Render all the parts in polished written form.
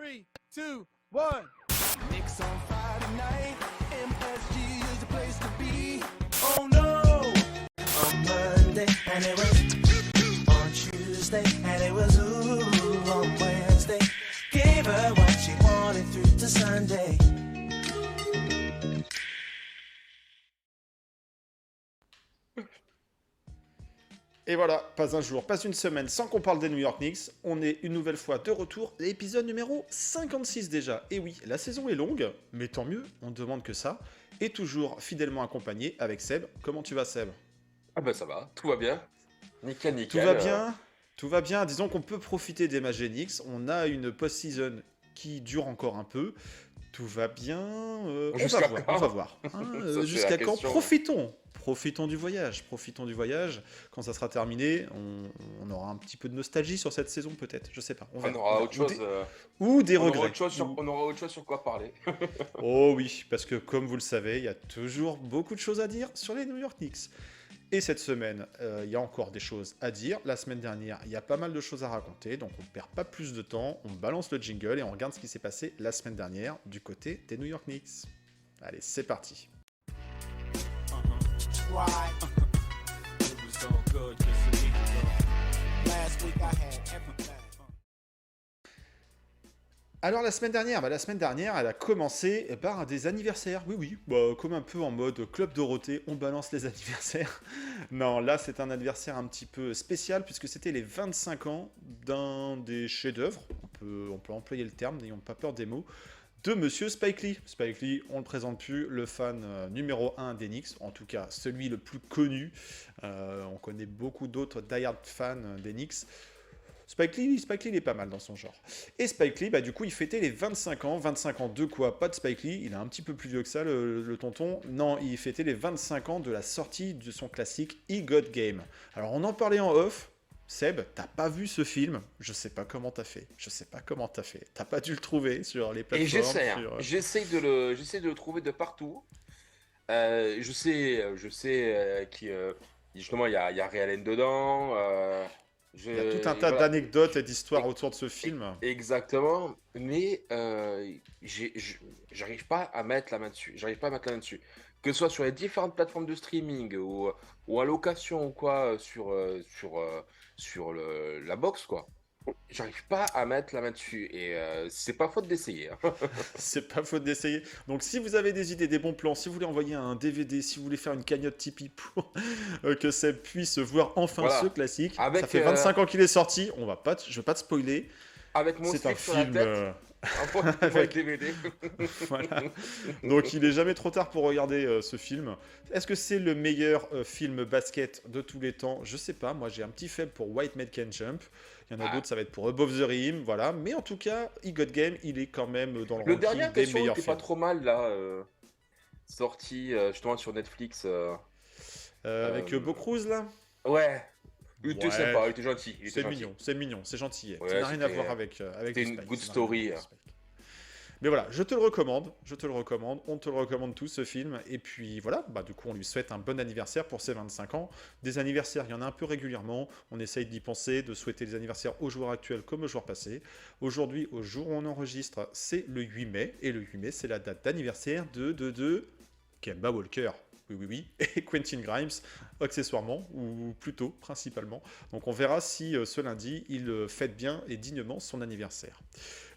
3, 2, 1. Knicks on Friday night, MSG is the place to be. Oh no! On Monday, and it was on Tuesday, and it was ooh on Wednesday. Gave her what she wanted through to Sunday. Et voilà, pas un jour, pas une semaine sans qu'on parle des New York Knicks. On est une nouvelle fois de retour, l'épisode numéro 56 déjà. Et oui, la saison est longue, mais tant mieux, on ne demande que ça. Et toujours fidèlement accompagné avec Seb. Comment tu vas, Seb? Ah bah ça va, tout va bien. Nickel, nickel. Tout va bien, tout va bien. Disons qu'on peut profiter des matchs des Knicks. On a une post-season qui dure encore un peu. Tout va bien. On Jusqu'à va voir, quand on va voir. Ça, c'est la Jusqu'à quand? question. Profitons du voyage. Profitons du voyage. Quand ça sera terminé, on aura un petit peu de nostalgie sur cette saison, peut-être. Je sais pas. On On verra. aura autre chose. Ou des On aura regrets. on aura autre chose sur quoi parler. Oh oui, parce que comme vous le savez, il y a toujours beaucoup de choses à dire sur les New York Knicks. Et cette semaine, il y a encore des choses à dire. La semaine dernière, il y a pas mal de choses à raconter, donc on ne perd pas plus de temps. On balance le jingle et on regarde ce qui s'est passé la semaine dernière du côté des New York Knicks. Allez, c'est parti. Right. It was all good just a week ago. Last week I had everything. Alors la semaine dernière, elle a commencé par des anniversaires. Oui, comme un peu en mode Club Dorothée, on balance les anniversaires. Non, là c'est un anniversaire un petit peu spécial puisque c'était les 25 ans d'un des chefs-d'œuvre, on peut employer le terme, n'ayons pas peur des mots, de Monsieur Spike Lee. Spike Lee, on ne le présente plus, le fan numéro 1 des Knicks, en tout cas celui le plus connu. On connaît beaucoup d'autres die-hard fans des Knicks. Spike Lee, il est pas mal dans son genre. Et Spike Lee, du coup, il fêtait les 25 ans. 25 ans de quoi? Pas de Spike Lee, il est un petit peu plus vieux que ça, le tonton. Non, il fêtait les 25 ans de la sortie de son classique He Got Game. Alors, on en parlait en off. Seb, t'as pas vu ce film? Je sais pas comment t'as fait. T'as pas dû le trouver sur les plateformes. Et j'essaie, hein. J'essaie de le trouver de partout. Je sais justement il y a Ray Allen dedans. Il y a tout un tas d'anecdotes et d'histoires autour de ce film. Exactement, mais j'arrive pas à mettre la main dessus. Que ce soit sur les différentes plateformes de streaming ou à location ou quoi sur la box quoi. J'arrive pas à mettre la main dessus et c'est pas faute d'essayer, hein. C'est pas faute d'essayer. Donc si vous avez des idées, des bons plans, si vous voulez envoyer un DVD, si vous voulez faire une cagnotte Tipeee pour que Seb puisse voir enfin Voilà. ce classique. Avec, ça fait 25 ans qu'il est sorti, je vais pas te spoiler. Avec mon C'est un slip sur la film... tête, un point de avec- DVD. voilà. Donc il est jamais trop tard pour regarder ce film. Est-ce que c'est le meilleur film basket de tous les temps? Je sais pas, moi j'ai un petit faible pour White Man Can Jump. Il y en a d'autres, ça va être pour Above the Rim, voilà. Mais en tout cas, He Got Game, il est quand même dans le Le ranking dernier des question meilleurs était pas films. trop mal là, sorti justement sur Netflix. Avec Beau Cruz là? Ouais, il était Ouais. sympa, il était gentil. C'est mignon, c'est gentil. Ouais, ça n'a rien à c'était- voir avec c'était du une Spike, good ça n'a story, rien à voir avec Spike. Mais voilà, je te le recommande, on te le recommande tout ce film, et puis voilà, du coup on lui souhaite un bon anniversaire pour ses 25 ans. Des anniversaires, il y en a un peu régulièrement, on essaye d'y penser, de souhaiter les anniversaires aux joueurs actuels comme aux joueurs passés. Aujourd'hui, au jour où on enregistre, c'est le 8 mai, et le 8 mai c'est la date d'anniversaire de Kemba Walker. Oui, et Quentin Grimes, accessoirement, ou plutôt, principalement. Donc on verra si ce lundi, il fête bien et dignement son anniversaire.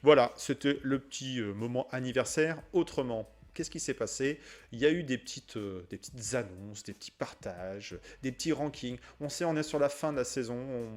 Voilà, c'était le petit moment anniversaire. Autrement, qu'est-ce qui s'est passé? Il y a eu des petites annonces, des petits partages, des petits rankings. On est sur la fin de la saison.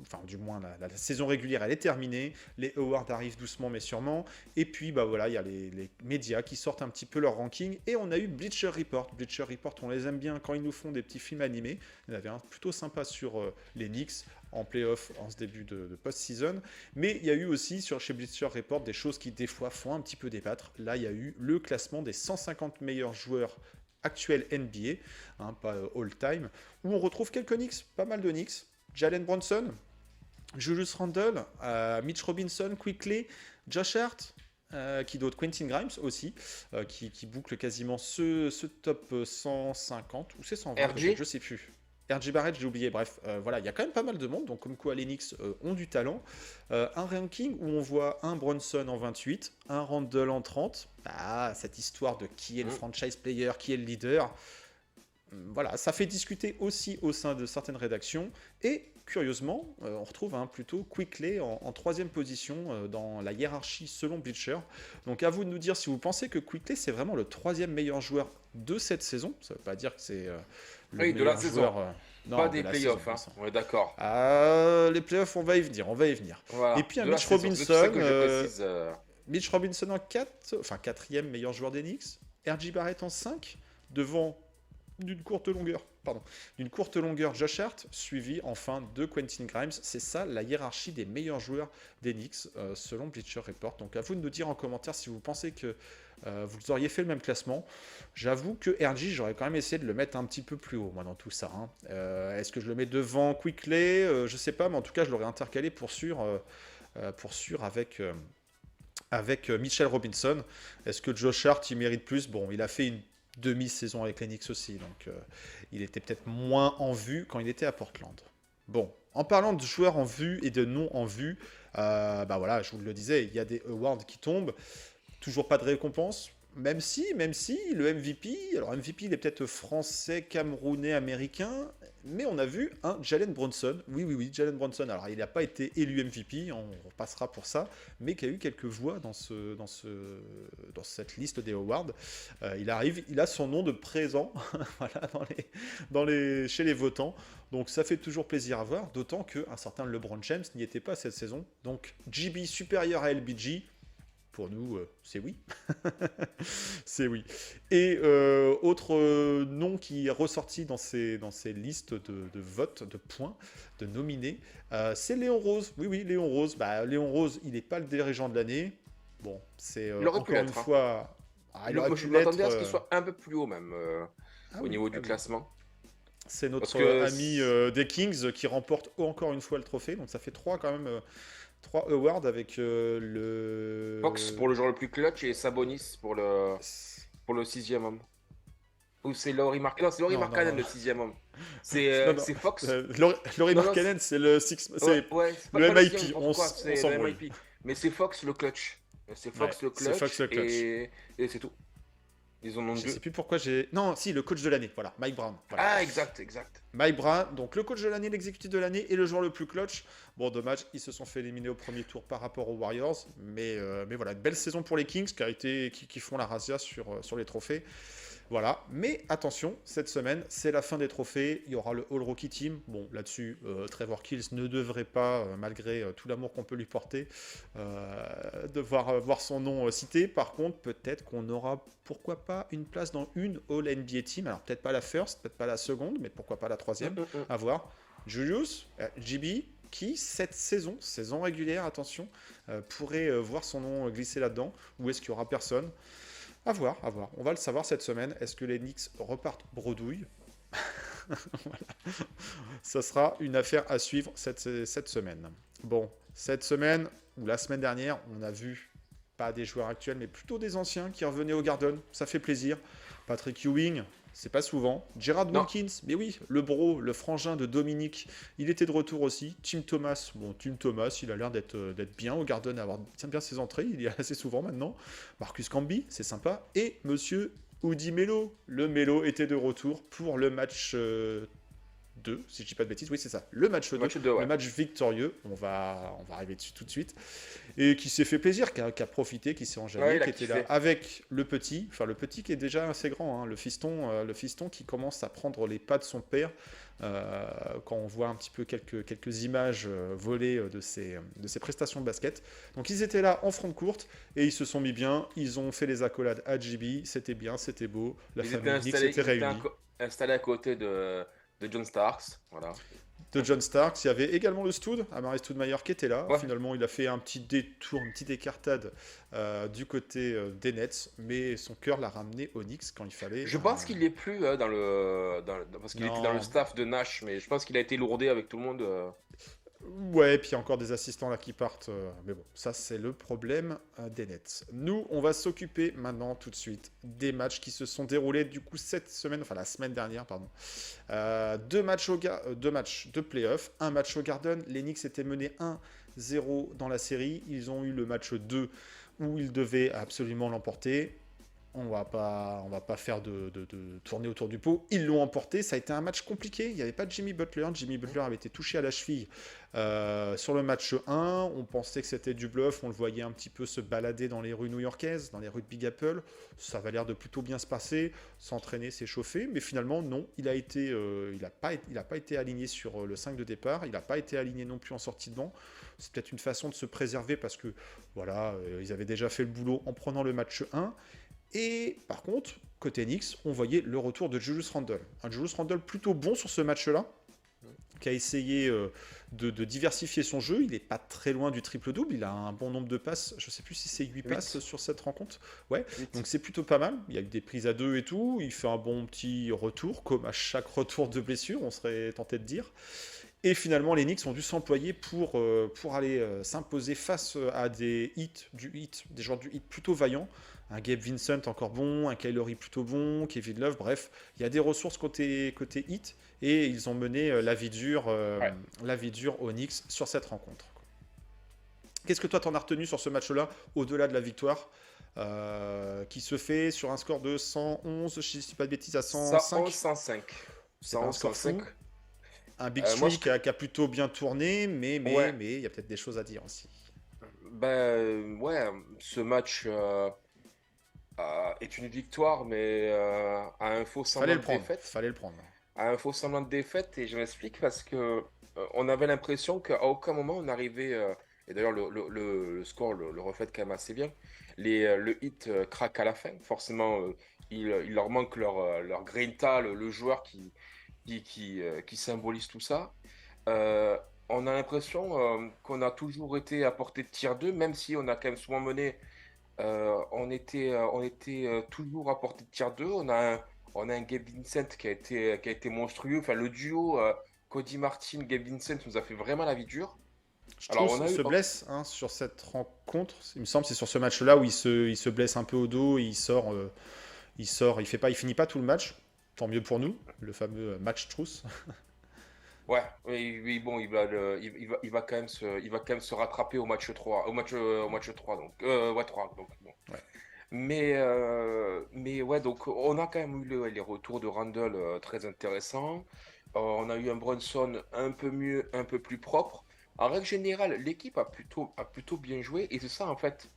Enfin, du moins, la saison régulière, elle est terminée. Les awards arrivent doucement, mais sûrement. Et puis, voilà, il y a les médias qui sortent un petit peu leur ranking. Et on a eu Bleacher Report. Bleacher Report, on les aime bien quand ils nous font des petits films animés. Il y en avait un plutôt sympa sur les Knicks en playoff en ce début de post-season. Mais il y a eu aussi chez Bleacher Report des choses qui des fois font un petit peu débattre. Là, il y a eu le classement des 150 meilleurs joueurs actuels NBA, pas all-time, où on retrouve quelques Knicks, pas mal de Knicks. Jalen Brunson, Julius Randle, Mitch Robinson, Quickley, Josh Hart, qui d'autre? Quentin Grimes aussi, qui boucle quasiment ce top 150, ou c'est 120, RJ? je sais plus. RJ Barrett, j'ai oublié. Bref, voilà, il y a quand même pas mal de monde. Donc, comme quoi, les Knicks ont du talent. Un ranking où on voit un Bronson en 28, un Randle en 30. Ah, cette histoire de qui est le franchise player, qui est le leader. Voilà, ça fait discuter aussi au sein de certaines rédactions. Et curieusement, on retrouve plutôt Quickley en troisième position dans la hiérarchie selon Bleacher. Donc à vous de nous dire si vous pensez que Quickley c'est vraiment le troisième meilleur joueur de cette saison. Ça ne veut pas dire que c'est le Oui, de la meilleur saison. joueur. Non, Pas de des la playoffs, saison, hein, ça. on est d'accord. Les playoffs, on va y venir, on va y venir. Voilà, Et puis un de la Mitch saison. C'est pour ça Robinson, que je précise. Mitch Robinson en 4, enfin quatrième meilleur joueur des Knicks. RJ Barrett en 5, devant d'une courte longueur Josh Hart, suivi enfin de Quentin Grimes. C'est ça la hiérarchie des meilleurs joueurs des Knicks selon Bleacher Report. Donc à vous de nous dire en commentaire si vous pensez que vous auriez fait le même classement. J'avoue que RJ, j'aurais quand même essayé de le mettre un petit peu plus haut moi dans tout ça. Est-ce que je le mets devant Quickley? Je sais pas, mais en tout cas je l'aurais intercalé pour sûr avec Mitchell Robinson. Est-ce que Josh Hart il mérite plus? Bon, il a fait une demi-saison avec les Knicks aussi, donc il était peut-être moins en vue quand il était à Portland. Bon, en parlant de joueurs en vue et de non en vue, voilà, je vous le disais, il y a des awards qui tombent, toujours pas de récompense, même si le MVP, alors MVP il est peut-être français, camerounais, américain, mais on a vu un Jalen Brunson, oui, Jalen Brunson, alors il n'a pas été élu MVP, on repassera pour ça, mais qui a eu quelques voix dans cette liste des awards. Il arrive, il a son nom de présent voilà, chez les votants, donc ça fait toujours plaisir à voir, d'autant qu'un certain LeBron James n'y était pas cette saison, donc JB supérieur à LBJ, pour nous, c'est oui. C'est oui. Et autre nom qui est ressorti dans ces listes de votes, de points, de nominés, c'est Léon Rose. Oui, Léon Rose. Léon Rose, il n'est pas le dirigeant de l'année. Bon, c'est Il aurait pu encore une l'être, hein. fois... il aurait Moi, pu je m'attendais à ce l'être, qu'il soit un peu plus haut même au niveau du classement. C'est notre Parce que ami des Kings qui remporte encore une fois le trophée. Donc ça fait 3 quand même... 3 awards avec le... Fox pour le joueur le plus clutch et Sabonis pour le 6e homme. Ou c'est Laurie Markkanen? Non, c'est Laurie Non, Markkanen non. le 6e homme. C'est Non. Fox. Laurie Non, Markkanen, c'est le six... Ouais, c'est le pas MIP, sixième, on n'importe quoi, c'est s'en le branle. MIP. Mais c'est Fox le clutch. C'est Fox Ouais, le c'est clutch. Fox le clutch. Et c'est tout. Ils en ont Je deux. sais plus pourquoi j'ai... Non, si, le coach de l'année, voilà, Mike Brown. Voilà. Ah, exact. Mike Brown, donc le coach de l'année, l'exécutif de l'année et le joueur le plus clutch. Bon, dommage, ils se sont fait éliminer au premier tour par rapport aux Warriors. Mais voilà, une belle saison pour les Kings qui font la razzia sur les trophées. Voilà, mais attention, cette semaine, c'est la fin des trophées. Il y aura le All Rookie Team. Bon, là-dessus, Trevor Kills ne devrait pas, malgré tout l'amour qu'on peut lui porter, devoir voir son nom cité. Par contre, peut-être qu'on aura, pourquoi pas, une place dans une All NBA Team. Alors, peut-être pas la first, peut-être pas la seconde, mais pourquoi pas la troisième. À voir. Julius, JB, qui, cette saison régulière, attention, pourrait voir son nom glisser là-dedans. Ou est-ce qu'il y aura personne? À voir. On va le savoir cette semaine. Est-ce que les Knicks repartent bredouille? Voilà. Ça sera une affaire à suivre cette semaine. Bon, cette semaine, ou la semaine dernière, on a vu, pas des joueurs actuels, mais plutôt des anciens qui revenaient au Garden. Ça fait plaisir. Patrick Ewing, c'est pas souvent. Gerard Wilkins, mais oui, le bro, le frangin de Dominique, il était de retour aussi. Tim Thomas, il a l'air d'être bien au Garden, avoir bien ses entrées, il y a assez souvent maintenant. Marcus Camby, c'est sympa. Et monsieur Udi Melo, le Melo était de retour pour le match 2, si je dis pas de bêtises, oui c'est ça, le match 2, ouais. le match victorieux, on va arriver dessus tout de suite, et qui s'est fait plaisir, qui a profité, qui s'est enjaillé, Ouais, qui était là avec le petit qui est déjà assez grand, hein, le fiston qui commence à prendre les pas de son père, quand on voit un petit peu quelques images volées de ses prestations de basket. Donc ils étaient là en front de courte, et ils se sont mis bien, ils ont fait les accolades à JB, c'était bien, c'était beau, la famille Knicks était réunie. Installés à côté de John Starks, voilà. De John Starks, il y avait également le Stoud, Amari Stoudemire qui était là. Ouais. Finalement, il a fait un petit détour, une petite écartade du côté des Nets, mais son cœur l'a ramené aux Knicks quand il fallait. Je pense qu'il n'est plus parce qu'il Non. était dans le staff de Nash, mais je pense qu'il a été lourdé avec tout le monde. Ouais, puis il y a encore des assistants là qui partent. Mais bon, ça c'est le problème des Nets. Nous, on va s'occuper maintenant tout de suite des matchs qui se sont déroulés du coup cette semaine, enfin la semaine dernière, pardon. Deux matchs de playoff, un match au Garden. Les Knicks étaient menés 1-0 dans la série. Ils ont eu le match 2 où ils devaient absolument l'emporter. On va pas faire de tournée autour du pot. Ils l'ont emporté. Ça a été un match compliqué. Il n'y avait pas de Jimmy Butler. Jimmy Butler avait été touché à la cheville sur le match 1. On pensait que c'était du bluff. On le voyait un petit peu se balader dans les rues new-yorkaises, dans les rues de Big Apple. Ça avait l'air de plutôt bien se passer, s'entraîner, s'échauffer. Mais finalement, non. Il n'a pas été aligné sur le 5 de départ. Il n'a pas été aligné non plus en sortie de banc. C'est peut-être une façon de se préserver parce que voilà, ils avaient déjà fait le boulot en prenant le match 1. Et par contre, côté Knicks, on voyait le retour de Julius Randle. Un Julius Randle plutôt bon sur ce match-là, qui a essayé de diversifier son jeu. Il n'est pas très loin du triple-double. Il a un bon nombre de passes. Je ne sais plus si c'est 8 passes sur cette rencontre. Ouais, 8. Donc c'est plutôt pas mal. Il y a eu des prises à 2 et tout. Il fait un bon petit retour, comme à chaque retour de blessure, on serait tenté de dire. Et finalement, les Knicks ont dû s'employer pour aller s'imposer face à des joueurs du hit plutôt vaillants. Un Gabe Vincent encore bon, un Kyle Lowry plutôt bon, Kevin Love, bref, il y a des ressources côté hit et ils ont mené la vie dure aux Knicks sur cette rencontre. Qu'est-ce que toi t'en as retenu sur ce match-là, au-delà de la victoire qui se fait sur un score de 111, je ne dis pas de bêtises, à 105 105. C'est un score fou. Un Big Three qui a plutôt bien tourné, mais il y a peut-être des choses à dire aussi. Ce match est une victoire, mais à un faux semblant de défaite. Fallait le prendre. À un faux semblant de défaite, et je m'explique parce que on avait l'impression qu'à aucun moment on arrivait, et d'ailleurs le score le reflète quand même assez bien, le hit craque à la fin. Forcément, il leur manque leur Grinta, le joueur qui symbolise tout ça. On a l'impression qu'on a toujours été à portée de tir 2, même si on a quand même souvent mené. On était toujours à portée de tir 2. On a un Gabe Vincent qui a été monstrueux. Enfin, le duo Cody Martin, Gabe Vincent nous a fait vraiment la vie dure. Je trouve qu'il se blesse sur cette rencontre. Il me semble que c'est sur ce match-là où il se blesse un peu au dos. Et il finit pas tout le match. Tant mieux pour nous, le fameux match trousse. Ouais, oui, bon, il va quand même se rattraper au match 3, au match 3 donc 3 donc bon. Ouais. Mais ouais, donc on a quand même eu les retours de Randle très intéressants. On a eu un Brunson un peu mieux, un peu plus propre. En règle générale, l'équipe a plutôt bien joué et c'est ça en fait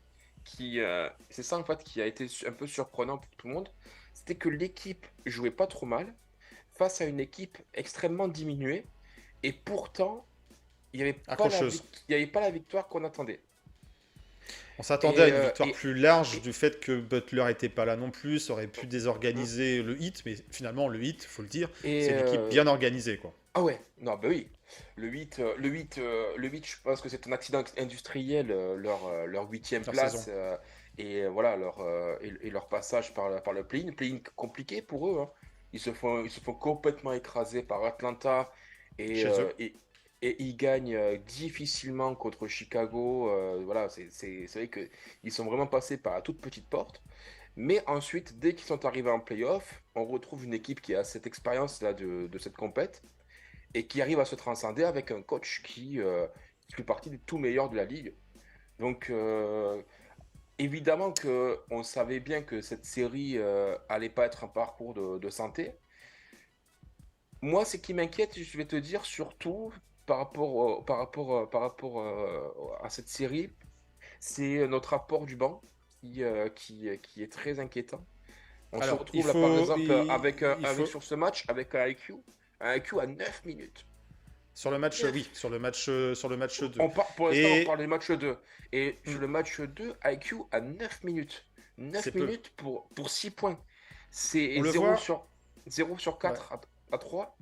qui a été un peu surprenant pour tout le monde. C'était que l'équipe jouait pas trop mal face à une équipe extrêmement diminuée. Et pourtant, il n'y avait pas la victoire qu'on attendait. On s'attendait à une victoire plus large du fait que Butler n'était pas là non plus, ça aurait pu désorganiser le hit, mais finalement le hit, faut le dire, c'est une équipe bien organisée, quoi. Ah ouais, non, bah oui. Le 8, je pense que c'est un accident industriel, leur 8e place, et voilà, leur passage par le play-in compliqué pour eux, hein. Ils se font complètement écraser par Atlanta. Et ils gagnent difficilement contre Chicago. Voilà, c'est vrai qu'ils sont vraiment passés par la toute petite porte. Mais ensuite, dès qu'ils sont arrivés en playoff, on retrouve une équipe qui a cette expérience-là de cette compète et qui arrive à se transcender avec un coach qui fait partie des tout meilleurs de la ligue. Donc, évidemment qu'on savait bien que cette série allait pas être un parcours de santé. Moi, ce qui m'inquiète, je vais te dire, surtout par rapport à cette série, c'est notre apport du banc qui est très inquiétant. On se retrouve là, par exemple, sur ce match avec un IQ à 9 minutes. Sur le match, oui, sur le match 2. Pour l'instant, on parle du match 2. Et sur le match 2, IQ à 9 minutes. 9 minutes pour 6 points. C'est 0 sur 4 à 3.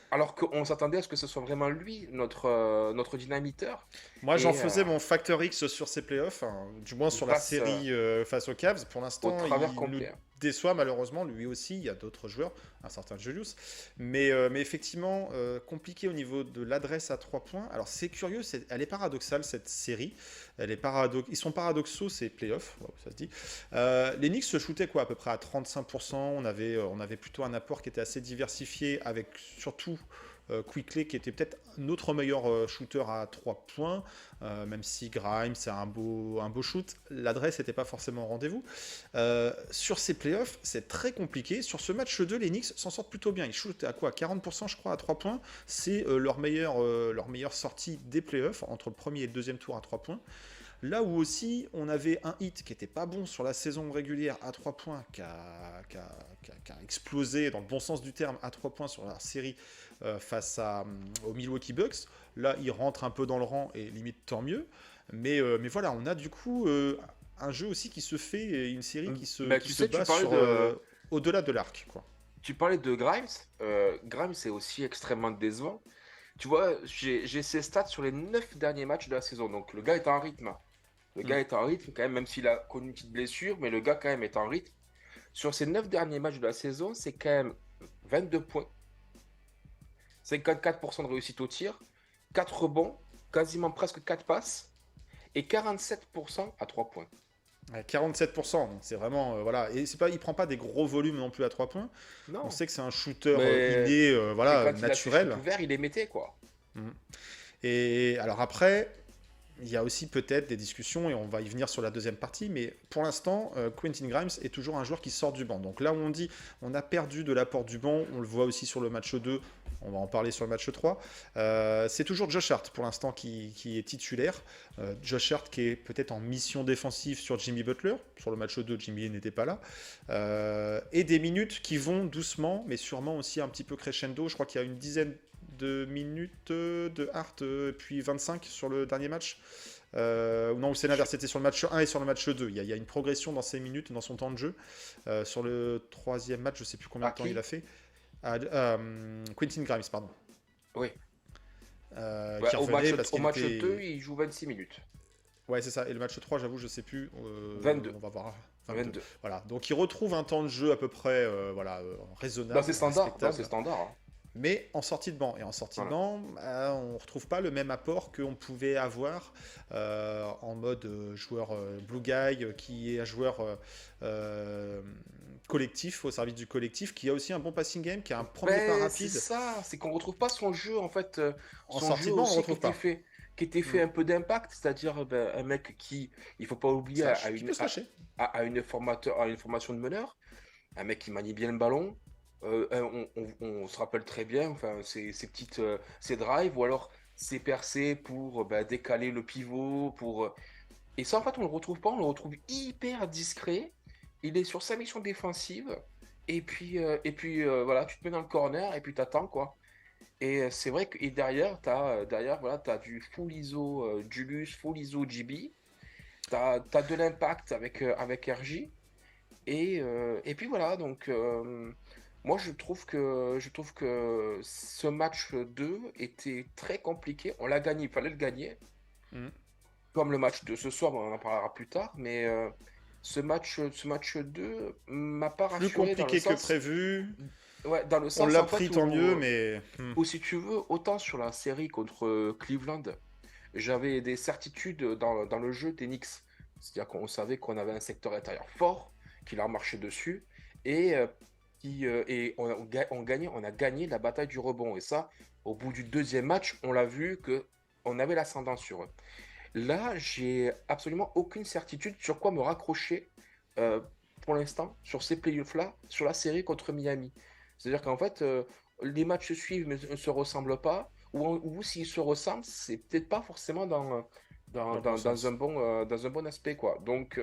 Alors qu'on s'attendait à ce que ce soit vraiment lui, notre dynamiteur. Moi, j'en faisais mon facteur X sur ces playoffs, du moins sur la série face aux Cavs. Pour l'instant, déçoit malheureusement, lui aussi, il y a d'autres joueurs, un certain Julius, mais effectivement, compliqué au niveau de l'adresse à 3 points. Alors c'est curieux, elle est paradoxale cette série, ils sont paradoxaux ces playoffs, wow, ça se dit. Les Knicks se shootaient quoi, à peu près à 35%, on avait plutôt un apport qui était assez diversifié, avec surtout Quickley qui était peut-être notre meilleur shooter à 3 points, même si Grimes c'est un beau shoot, l'adresse n'était pas forcément au rendez-vous. Sur ces playoffs, c'est très compliqué. Sur ce match 2, les Knicks s'en sortent plutôt bien. Ils shootent à quoi, 40% je crois à 3 points. C'est leur meilleure sortie des playoffs, entre le premier et le deuxième tour à 3 points. Là où aussi on avait un hit qui n'était pas bon sur la saison régulière à 3 points, qui a explosé dans le bon sens du terme à 3 points sur la série face aux Milwaukee Bucks. Là, il rentre un peu dans le rang et limite tant mieux. Mais voilà, on a du coup un jeu aussi qui se fait, et une série qui se base sur au-delà de l'arc, quoi. Tu parlais de Grimes. Grimes, c'est aussi extrêmement décevant. Tu vois, j'ai ses stats sur les 9 derniers matchs de la saison. Donc, le gars est en rythme. Le gars est en rythme, quand même si il a connu une petite blessure, mais le gars, quand même, est en rythme. Sur ces 9 derniers matchs de la saison, c'est quand même 22 points, 54% de réussite au tir, 4 rebonds, quasiment presque 4 passes, et 47% à 3 points. 47%, donc c'est vraiment voilà, et il prend pas des gros volumes non plus à 3 points. Non. On sait que c'est un shooter Mais inné, voilà, quand naturel. Il a ses ouvert, il les mettait, quoi. Et alors après, il y a aussi peut-être des discussions, et on va y venir sur la deuxième partie, mais pour l'instant, Quentin Grimes est toujours un joueur qui sort du banc. Donc là où on dit on a perdu de l'apport du banc, on le voit aussi sur le match 2, on va en parler sur le match 3, c'est toujours Josh Hart pour l'instant qui est titulaire. Josh Hart qui est peut-être en mission défensive sur Jimmy Butler. Sur le match 2, Jimmy n'était pas là. Et des minutes qui vont doucement, mais sûrement aussi un petit peu crescendo. Je crois qu'il y a une dizaine de minutes de Hart, puis 25 sur le dernier match. Non, c'est l'inverse, c'était sur le match 1 et sur le match 2. Il y a une progression dans ses minutes, dans son temps de jeu. Sur le troisième match, je ne sais plus combien de temps il a fait. Quentin Grimes, pardon. Oui. Au match 2, il joue 26 minutes. Ouais, c'est ça. Et le match 3, j'avoue, je sais plus. 22. On va voir. 22. Voilà. Donc il retrouve un temps de jeu à peu près raisonnable. C'est standard. C'est standard. Hein. Mais en sortie de banc. Et en sortie de banc, on ne retrouve pas le même apport qu'on pouvait avoir en mode joueur blue guy, qui est un joueur collectif, au service du collectif, qui a aussi un bon passing game, qui a un premier pas rapide. C'est ça, c'est qu'on ne retrouve pas son jeu, en fait. En Son sortie jeu de banc, on aussi ne retrouve pas. qui était fait un peu d'impact, c'est-à-dire un mec qui, il faut pas oublier, Qui peut se lâcher. à une formation de meneur, un mec qui manie bien le ballon. On se rappelle très bien, enfin, ses drives, ou alors ses percées pour décaler le pivot. Et ça, en fait, on le retrouve pas, on le retrouve hyper discret. Il est sur sa mission défensive, et puis voilà, tu te mets dans le corner, et puis t'attends, quoi. Et c'est vrai que derrière, t'as du full ISO Julius, full ISO GB, t'as de l'impact avec RJ, et puis voilà, donc moi je trouve que ce match 2 était très compliqué. On l'a gagné, il fallait le gagner. Mm. Comme le match de ce soir, on en parlera plus tard, mais ce match 2 m'a pas Plus rassuré dans le compliqué que sens. prévu. Ouais, dans le On sens l'a en fait pris, tant mieux, mais ou si tu veux, autant sur la série contre Cleveland, j'avais des certitudes dans le jeu des Knicks. C'est-à-dire qu'on savait qu'on avait un secteur intérieur fort, qu'il a marché dessus, et, on a gagné la bataille du rebond. Et ça, au bout du deuxième match, on l'a vu qu'on avait l'ascendant sur eux. Là, j'ai absolument aucune certitude sur quoi me raccrocher pour l'instant sur ces playoffs-là, sur la série contre Miami. C'est-à-dire qu'en fait, les matchs se suivent mais ne se ressemblent pas, ou s'ils se ressemblent, c'est peut-être pas forcément dans un bon aspect, quoi. Donc,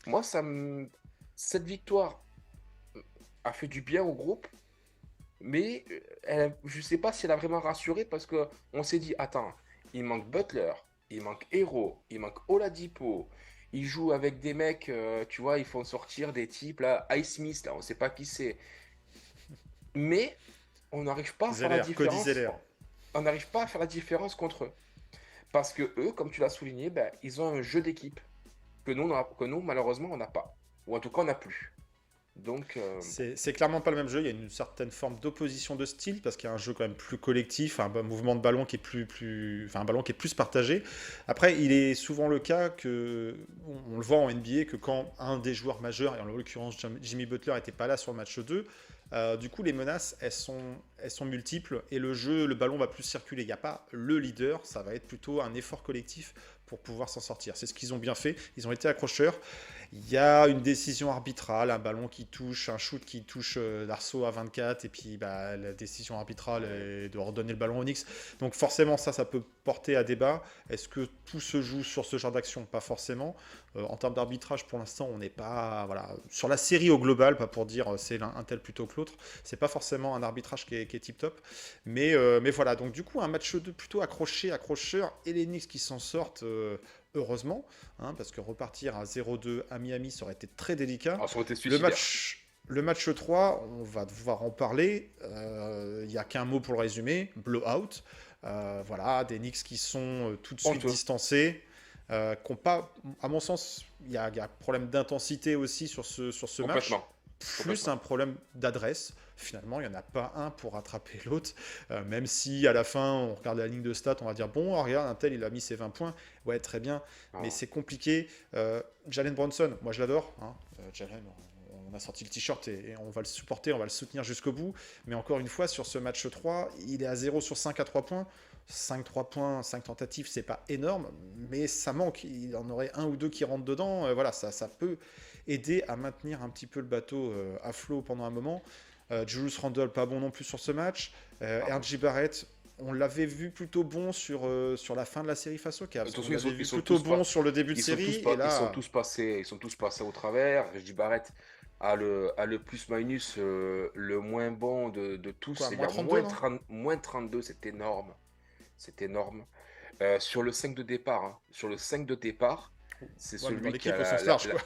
moi, cette victoire a fait du bien au groupe, mais je sais pas si elle a vraiment rassuré parce que on s'est dit, attends, il manque Butler, il manque Hero, il manque Oladipo, il joue avec des mecs, tu vois, ils font sortir des types, là, Ice Smith, là, on sait pas qui c'est. Mais on n'arrive pas à faire la différence. On n'arrive pas à faire la différence contre eux. Parce que eux, comme tu l'as souligné, ils ont un jeu d'équipe que nous, malheureusement, on n'a pas. Ou en tout cas, on n'a plus. Donc, C'est clairement pas le même jeu, il y a une certaine forme d'opposition de style parce qu'il y a un jeu quand même plus collectif, un mouvement de ballon qui est enfin un ballon qui est plus partagé. Après, il est souvent le cas que on le voit en NBA que quand un des joueurs majeurs, et en l'occurrence Jimmy Butler, n'était pas là sur le match 2, du coup les menaces elles sont multiples et le ballon va plus circuler. Il n'y a pas le leader, ça va être plutôt un effort collectif pour pouvoir s'en sortir. C'est ce qu'ils ont bien fait, ils ont été accrocheurs. Il y a une décision arbitrale, un ballon qui touche, un shoot qui touche l'arceau à 24, et puis bah, la décision arbitrale est de redonner le ballon au Knicks. Donc forcément, ça peut porter à débat. Est-ce que tout se joue sur ce genre d'action? Pas forcément. En termes d'arbitrage, pour l'instant, on n'est pas... Voilà, sur la série au global, pas pour dire c'est un tel plutôt que l'autre, c'est pas forcément un arbitrage qui est tip-top. Mais voilà, donc du coup, un match de plutôt accrocheur, et les Knicks qui s'en sortent... heureusement, hein, parce que repartir à 0-2 à Miami, ça aurait été très délicat. ça aurait été Le suicidaire. match 3, on va devoir en parler. Il n'y a qu'un mot pour le résumer, blowout. Voilà, des Knicks qui sont tout de suite Honteux. distancés. Qu'ont pas, à mon sens, il y a un problème d'intensité aussi sur ce match. Complètement. Plus un problème d'adresse. Finalement, il n'y en a pas un pour rattraper l'autre. Même si à la fin, on regarde la ligne de stats, on va dire bon, regarde, un tel, il a mis ses 20 points. Ouais, très bien. Ah. Mais c'est compliqué. Jalen Brunson, moi je l'adore. Hein. Jalen, on a sorti le t-shirt et on va le supporter, on va le soutenir jusqu'au bout. Mais encore une fois, sur ce match 3, il est à 0 sur 5 à 3 points. 5 3 points, 5 tentatives, c'est pas énorme, mais ça manque. Il en aurait un ou deux qui rentrent dedans. Voilà, ça peut aider à maintenir un petit peu le bateau à flot pendant un moment. Julius Randle, pas bon non plus sur ce match. R.J. Barrett, on l'avait vu plutôt bon sur la fin de la série face aux Cavs. De toute On façon, l'avait vu ils sont plutôt tous bon pas- sur le début de Ils sont série. tous pas- Et là, ils sont tous passés au travers. Reggie Barrett a le plus-minus le moins bon de tous. quoi, moins C'est-à-dire 32, non moins 32, c'est énorme. C'est énorme. Sur le 5 de départ, hein, sur le 5 de départ, c'est Ouais, mais dans celui qui l'équipe a au sens large, quoi.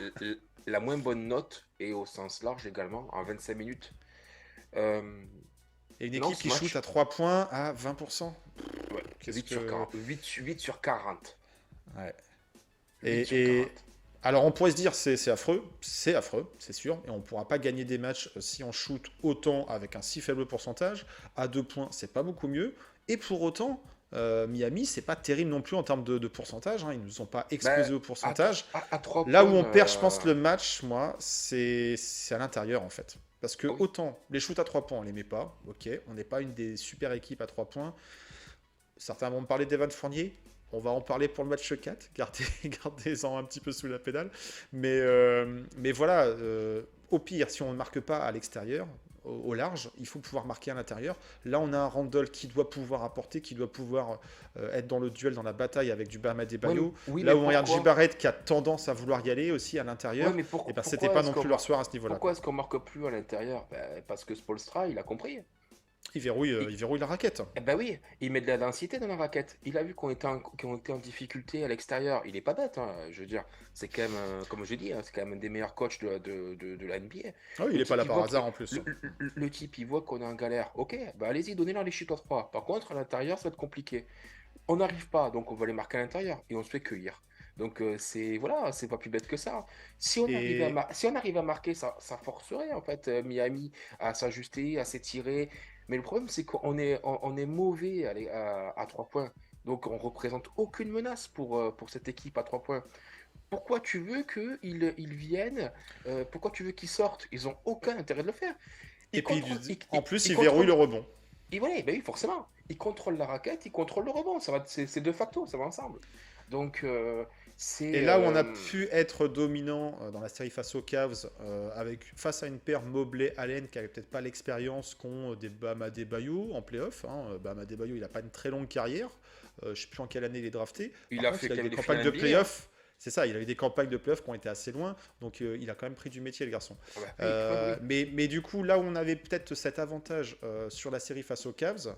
la moins bonne note et au sens large également, en 25 minutes. Euh, Et une non, équipe ce qui match, shoot à 3 points à 20%. ouais, Qu'est-ce 8 sur que... 40. 8 sur 40. Ouais. 8 sur Et 40. alors on pourrait se dire c'est affreux, c'est sûr, et on ne pourra pas gagner des matchs si on shoot autant avec un si faible pourcentage. À 2 points, c'est pas beaucoup mieux. Et pour autant, Miami, c'est pas terrible non plus en termes de pourcentage. Hein. Ils ne nous ont pas explosé Ben, au pourcentage. à 3 Là où points, on perd, je pense, le match, moi, c'est à l'intérieur en fait. Parce que ah oui. autant les shoots à 3 points, on les met pas, ok, on n'est pas une des super équipes à 3 points. Certains vont me parler d'Evan Fournier. On va en parler pour le match 4. Gardez-en un petit peu sous la pédale. Mais voilà, au pire, si on ne marque pas à l'extérieur, au large, il faut pouvoir marquer à l'intérieur. Là, on a un Randle qui doit pouvoir apporter, qui doit pouvoir être dans le duel, dans la bataille avec du Bam Adebayo. Oui, Là mais où on regarde pourquoi? J. Barrett qui a tendance à vouloir y aller aussi à l'intérieur, Ouais, mais et ben c'était pourquoi pas est-ce non qu'on plus leur marque, soir à ce niveau-là. pourquoi est-ce qu'on marque plus à l'intérieur? Ben, parce que Spoelstra, il a compris. Il verrouille la raquette. Eh ben oui, il met de la densité dans la raquette. Il a vu qu'on était en difficulté à l'extérieur. Il est pas bête, hein, je veux dire. C'est quand même, comme je dis, hein, c'est quand même un des meilleurs coachs de la NBA. Ah oui, il Le est pas type, là il par voit hasard en plus. le type, il voit qu'on est en galère. Ok, bah allez-y, donnez-leur les chutes à 3. Par contre, à l'intérieur, ça va être compliqué. On n'arrive pas, donc on va les marquer à l'intérieur et on se fait cueillir. Donc c'est voilà, c'est pas plus bête que ça. Et, Si on arrive à marquer, ça forcerait en fait Miami à s'ajuster, à s'étirer. Mais le problème, c'est on est mauvais à 3 points. Donc on représente aucune menace pour cette équipe à 3 points. Pourquoi tu veux qu'ils viennent? Pourquoi tu veux qu'ils sortent? Ils ont aucun intérêt de le faire. et Ils puis, contrôlent, en plus, ils il verrouille contrôlent, le rebond. et voilà, ben oui, forcément. Ils contrôlent la raquette, ils contrôlent le rebond. C'est de facto, ça va ensemble. Donc, Et c'est. là où on a pu être dominant dans la série face aux Cavs, face à une paire Mobley-Allen qui n'avait peut-être pas l'expérience qu'ont des Bam Adebayo en playoff. Hein. Bam Adebayo, il n'a pas une très longue carrière. Je ne sais plus en quelle année il est drafté. Il Par a contre, fait il a eu quand même des des campagnes finales de NBA, hein. playoff. C'est ça, il a eu des campagnes de playoff qui ont été assez loin. Donc il a quand même pris du métier, le garçon. Ah bah oui, ouais, oui. Mais du coup, là où on avait peut-être cet avantage sur la série face aux Cavs,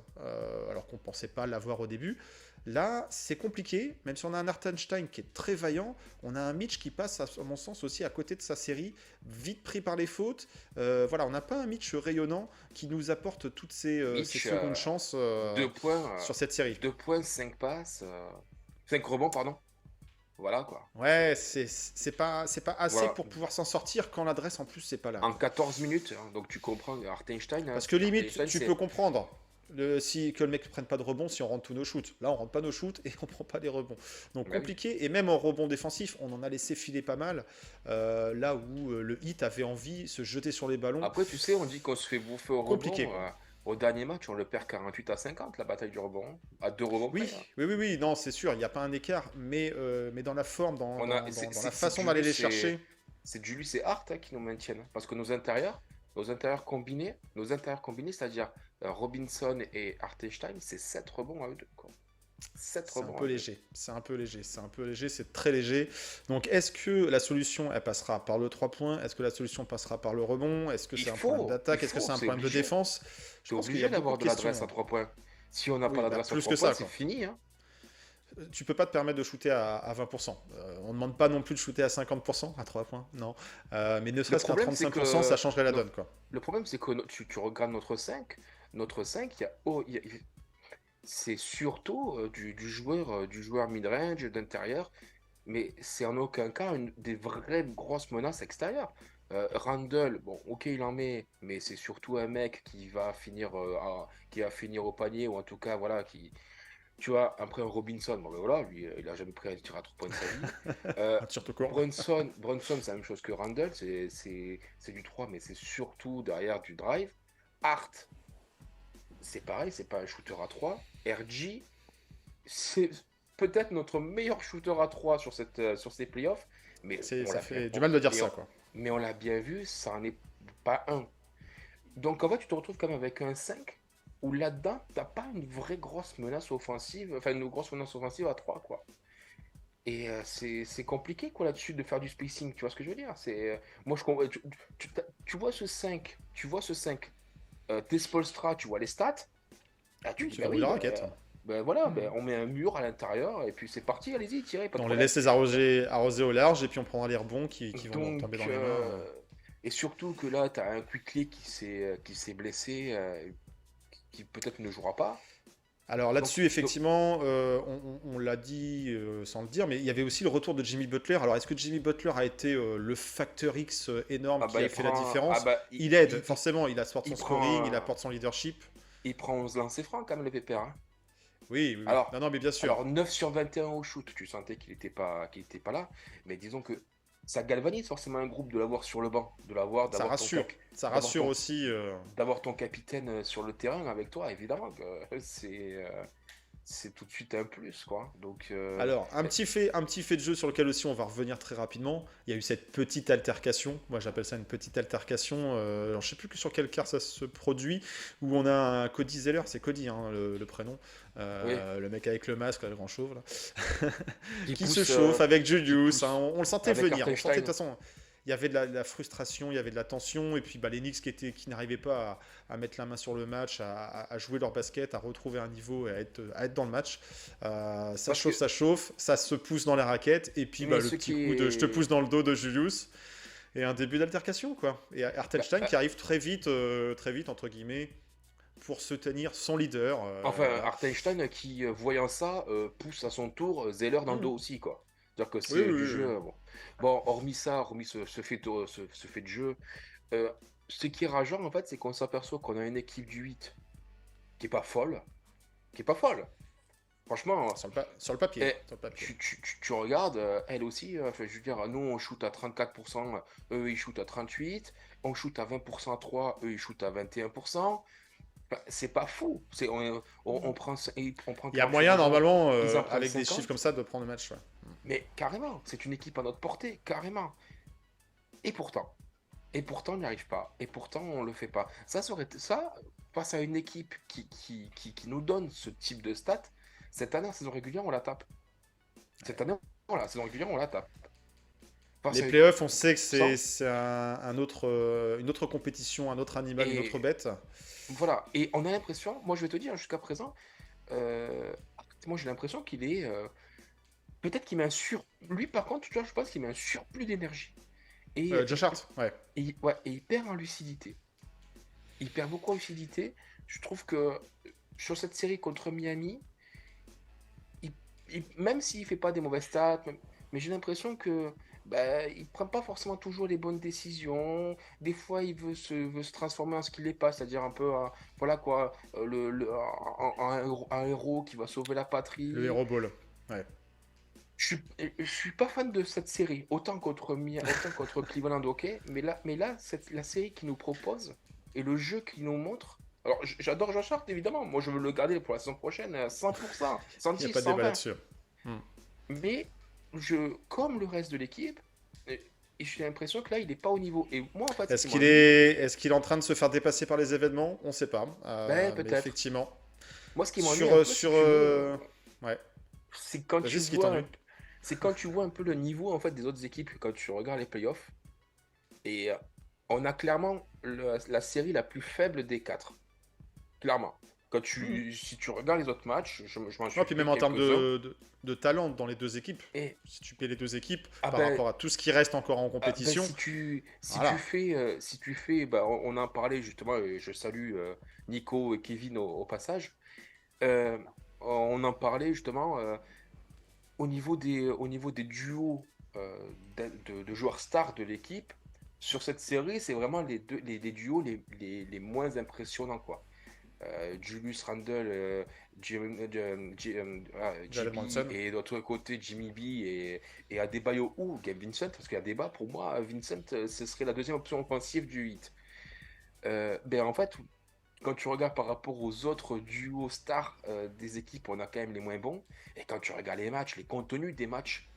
alors qu'on ne pensait pas l'avoir au début, là, c'est compliqué. Même si on a un Hartenstein qui est très vaillant, on a un Mitch qui passe, à mon sens, aussi à côté de sa série, vite pris par les fautes. Voilà, on n'a pas un Mitch rayonnant qui nous apporte toutes ces Mitch, secondes chances 2 points, sur cette série. 2 points, 5 passes, 5 rebonds, pardon. Voilà quoi. Ouais, c'est pas assez Voilà. pour pouvoir s'en sortir quand l'adresse en plus c'est pas là, En quoi. 14 minutes, hein, donc tu comprends, Hartenstein, hein, Parce que limite, Hartenstein, tu c'est peux comprendre que le mec ne prenne pas de rebond si on rentre tous nos shoots. Là, on rentre pas nos shoots et on prend pas les rebonds. Donc bah oui. compliqué. Et même en rebond défensif, on en a laissé filer pas mal. Là où le Heat avait envie, se jeter sur les ballons. Après, tu sais, on dit qu'on se fait bouffer au Compliqué, rebond. quoi. Au dernier match, on le perd 48-50, la bataille du rebond, hein, à 2 rebonds près, Oui, hein. oui, non, c'est sûr, il n'y a pas un écart, mais dans la forme, On a, c'est dans la c'est façon d'aller les Julius chercher. c'est Julius et Hart, hein, qui nous maintiennent, hein. Parce que nos intérieurs combinés, c'est-à-dire Robinson et Hartenstein, c'est 7 rebonds à eux deux, quoi. 7 C'est un rebonds peu à eux deux. léger, c'est très léger. Donc est-ce que la solution, elle passera par le 3 points? Est-ce que la solution passera par le rebond? Est-ce que Il c'est un problème faut, d'attaque? Est-ce que c'est un c'est problème de obligé. défense? Je T'es pense qu'il y a obligé beaucoup d'avoir de de l'adresse questions. à 3 points. Si on n'a pas Oui, bah, l'adresse à plus 3 que points, ça, c'est quoi. fini, hein. Tu peux pas te permettre de shooter à 20%. On ne demande pas non plus de shooter à 50%, à 3 points, non. Mais ne Le serait-ce qu'à problème, c'est 35%, ça que, changerait la non, donne, quoi. le problème, c'est que tu regardes notre 5, c'est surtout du joueur mid-range, d'intérieur, mais c'est en aucun cas des vraies grosses menaces extérieures. Randle, bon, ok, il en met, mais c'est surtout un mec qui va finir au panier, ou en tout cas, voilà, tu vois, après un Robinson, bon ben voilà, lui, il a jamais pris un tir à 3 points de sa vie. Euh, Un tir tout court. Brunson, c'est la même chose que Randle, c'est du 3, mais c'est surtout derrière du drive. Hart, c'est pareil, c'est pas un shooter à 3. RG, c'est peut-être notre meilleur shooter à 3 sur ces playoffs, mais on Ça l'a bien, fait du mal de dire mais ça, quoi. mais on l'a bien vu, ça n'en est pas un. Donc en fait, tu te retrouves quand même avec un 5 où là-dedans, t'as pas une vraie grosse menace offensive, enfin une grosse menace offensive à 3 quoi. Et c'est compliqué quoi là-dessus de faire du spacing, tu vois ce que je veux dire? Moi tu vois ce 5, t'es Spoelstra, tu vois les stats, ah, tu dis Tu bah verrouilles oui, la raquette. ben voilà, ben, on met un mur à l'intérieur et puis c'est parti, allez-y, tirez, pas de On les problème. laisse les arroser au large et puis on prendra les rebonds qui vont leur tomber Donc, dans les mains. et surtout que là, tu as un Quickly qui s'est blessé, qui peut-être ne jouera pas. Alors Donc, là-dessus, effectivement, on l'a dit sans le dire, mais il y avait aussi le retour de Jimmy Butler. Alors est-ce que Jimmy Butler a été le facteur X énorme ah qui bah, a fait la différence? bah, Il aide, forcément, il apporte son il scoring, prend, il apporte son leadership. il prend 11 lancers francs quand même, le PPR, hein. Oui. Alors, Non, non, mais bien sûr. alors 9 sur 21 au shoot, tu sentais qu'il était pas là, mais disons que ça galvanise forcément un groupe de l'avoir sur le banc, Ça rassure. Ça d'avoir rassure ton, aussi. d'avoir ton capitaine sur le terrain avec toi, évidemment, que c'est tout de suite un plus, quoi. Donc, Alors, un petit fait de jeu sur lequel aussi on va revenir très rapidement. Il y a eu cette petite altercation. Moi, j'appelle ça une petite altercation. Alors, je sais plus sur quel quart ça se produit. Où on a un Cody Zeller, c'est Cody, hein, le prénom. oui, Le mec avec le masque, là, le grand chauve, là. qui Qui se pousse, chauffe avec qui Julius, pousse hein. On le sentait avec venir. On sentait de toute Hartenstein. façon. Il y avait de la frustration, il y avait de la tension, et puis bah, les Knicks qui n'arrivaient pas à mettre la main sur le match, à jouer leur basket, à retrouver un niveau et à être dans le match. Parce que, Ça chauffe, ça se pousse dans les raquettes, et puis bah, mais le ce petit qui coup de je te pousse est. dans le dos de Julius, et un début d'altercation, quoi. Et Bah, Hartenstein qui arrive très vite, entre guillemets, pour se tenir son leader. enfin, Voilà. Hartenstein qui, voyant ça, pousse à son tour Zeller dans le dos Mhm. aussi, quoi. C'est-à-dire que Oui, c'est oui, du oui, oui. jeu. Bon, bon hormis ce fait de jeu, euh, ce qui est rageant, en fait, c'est qu'on s'aperçoit qu'on a une équipe du 8 qui est pas folle. Qui est pas folle. Franchement, Sur le papier. et Sur le papier. tu regardes, elle aussi, enfin, je veux dire, nous on shoot à 34%, eux ils shootent à 38%, on shoot à 20% à 3, eux ils shootent à 21%. Enfin, c'est pas fou. On prend Il y a 38 moyen, rebonds, normalement, ils en prennent avec des chiffres 50. comme ça, de prendre le match. Ouais. Mais carrément, c'est une équipe à notre portée, carrément. Et pourtant, on n'y arrive pas. Et pourtant, on le fait pas. Ça, face à une équipe qui nous donne ce type de stats, cette année en saison régulière, on la tape. Cette année, voilà, la saison régulière, on la tape. Face Les à une playoffs, on sait que ça, c'est une autre compétition, un autre animal, une autre et bête. voilà. Et on a l'impression, moi je vais te dire, jusqu'à présent, euh, moi j'ai l'impression qu'il est. Peut-être qu'il met un sur. Lui, par contre, tu vois, je pense qu'il met un surplus d'énergie. Et, Josh Hart, ouais. ouais, et il perd en lucidité. Il perd beaucoup en lucidité. Je trouve que sur cette série contre Miami, il- même s'il fait pas des mauvaises stats, mais j'ai l'impression que il prend pas forcément toujours les bonnes décisions. Des fois, il veut se transformer en ce qu'il n'est pas, c'est-à-dire un peu, voilà quoi, un héros qui va sauver la Le patrie. Hero Ball. Ouais. Je suis pas fan de cette série, autant contre Cleveland, ok, mais là la série qu'il nous propose et le jeu qu'il nous montre. Alors, j'adore Josh Hart, évidemment. Moi, je veux le garder pour la saison prochaine à 100%, Il n'y a 110, pas de débat 120. là-dessus. Hmm. Mais comme le reste de l'équipe, euh, j'ai l'impression que là, il n'est pas au niveau. Et moi, en fait, ce qui m'ennuie, Est-ce qu'il est en train de se faire dépasser par les événements? On ne sait pas. Mais peut-être. effectivement, Moi, ce qui m'ennuie sur, un euh, peu, si sur, tu veux, ouais. c'est quand tu Vas-y, ce qui vois, t'ennuie. c'est quand tu vois un peu le niveau en fait des autres équipes quand tu regardes les playoffs. Et on a clairement la série la plus faible des quatre. Clairement. Hmm. Si tu regardes les autres matchs, je m'en Non, suis puis pris même en termes quelques-uns. de talent dans les deux équipes, Et si tu paies les deux équipes ah par ben, rapport à tout ce qui reste encore en compétition, voilà. si tu fais, on en parlait justement, et je salue Nico et Kevin au passage. Euh, on en parlait justement au niveau des duos de joueurs stars de l'équipe. Sur cette série, c'est vraiment les duos les moins impressionnants, quoi. Julius Randle, Jalen JB, Brunson. et de l'autre côté Jimmy B et Adebayo ou Gabe Vincent, parce qu'il y a débat, pour moi, Vincent, ce serait la deuxième option offensive du Heat. En fait, quand tu regardes par rapport aux autres duos stars des équipes, on a quand même les moins bons. Et quand tu regardes les matchs, les contenus des matchs,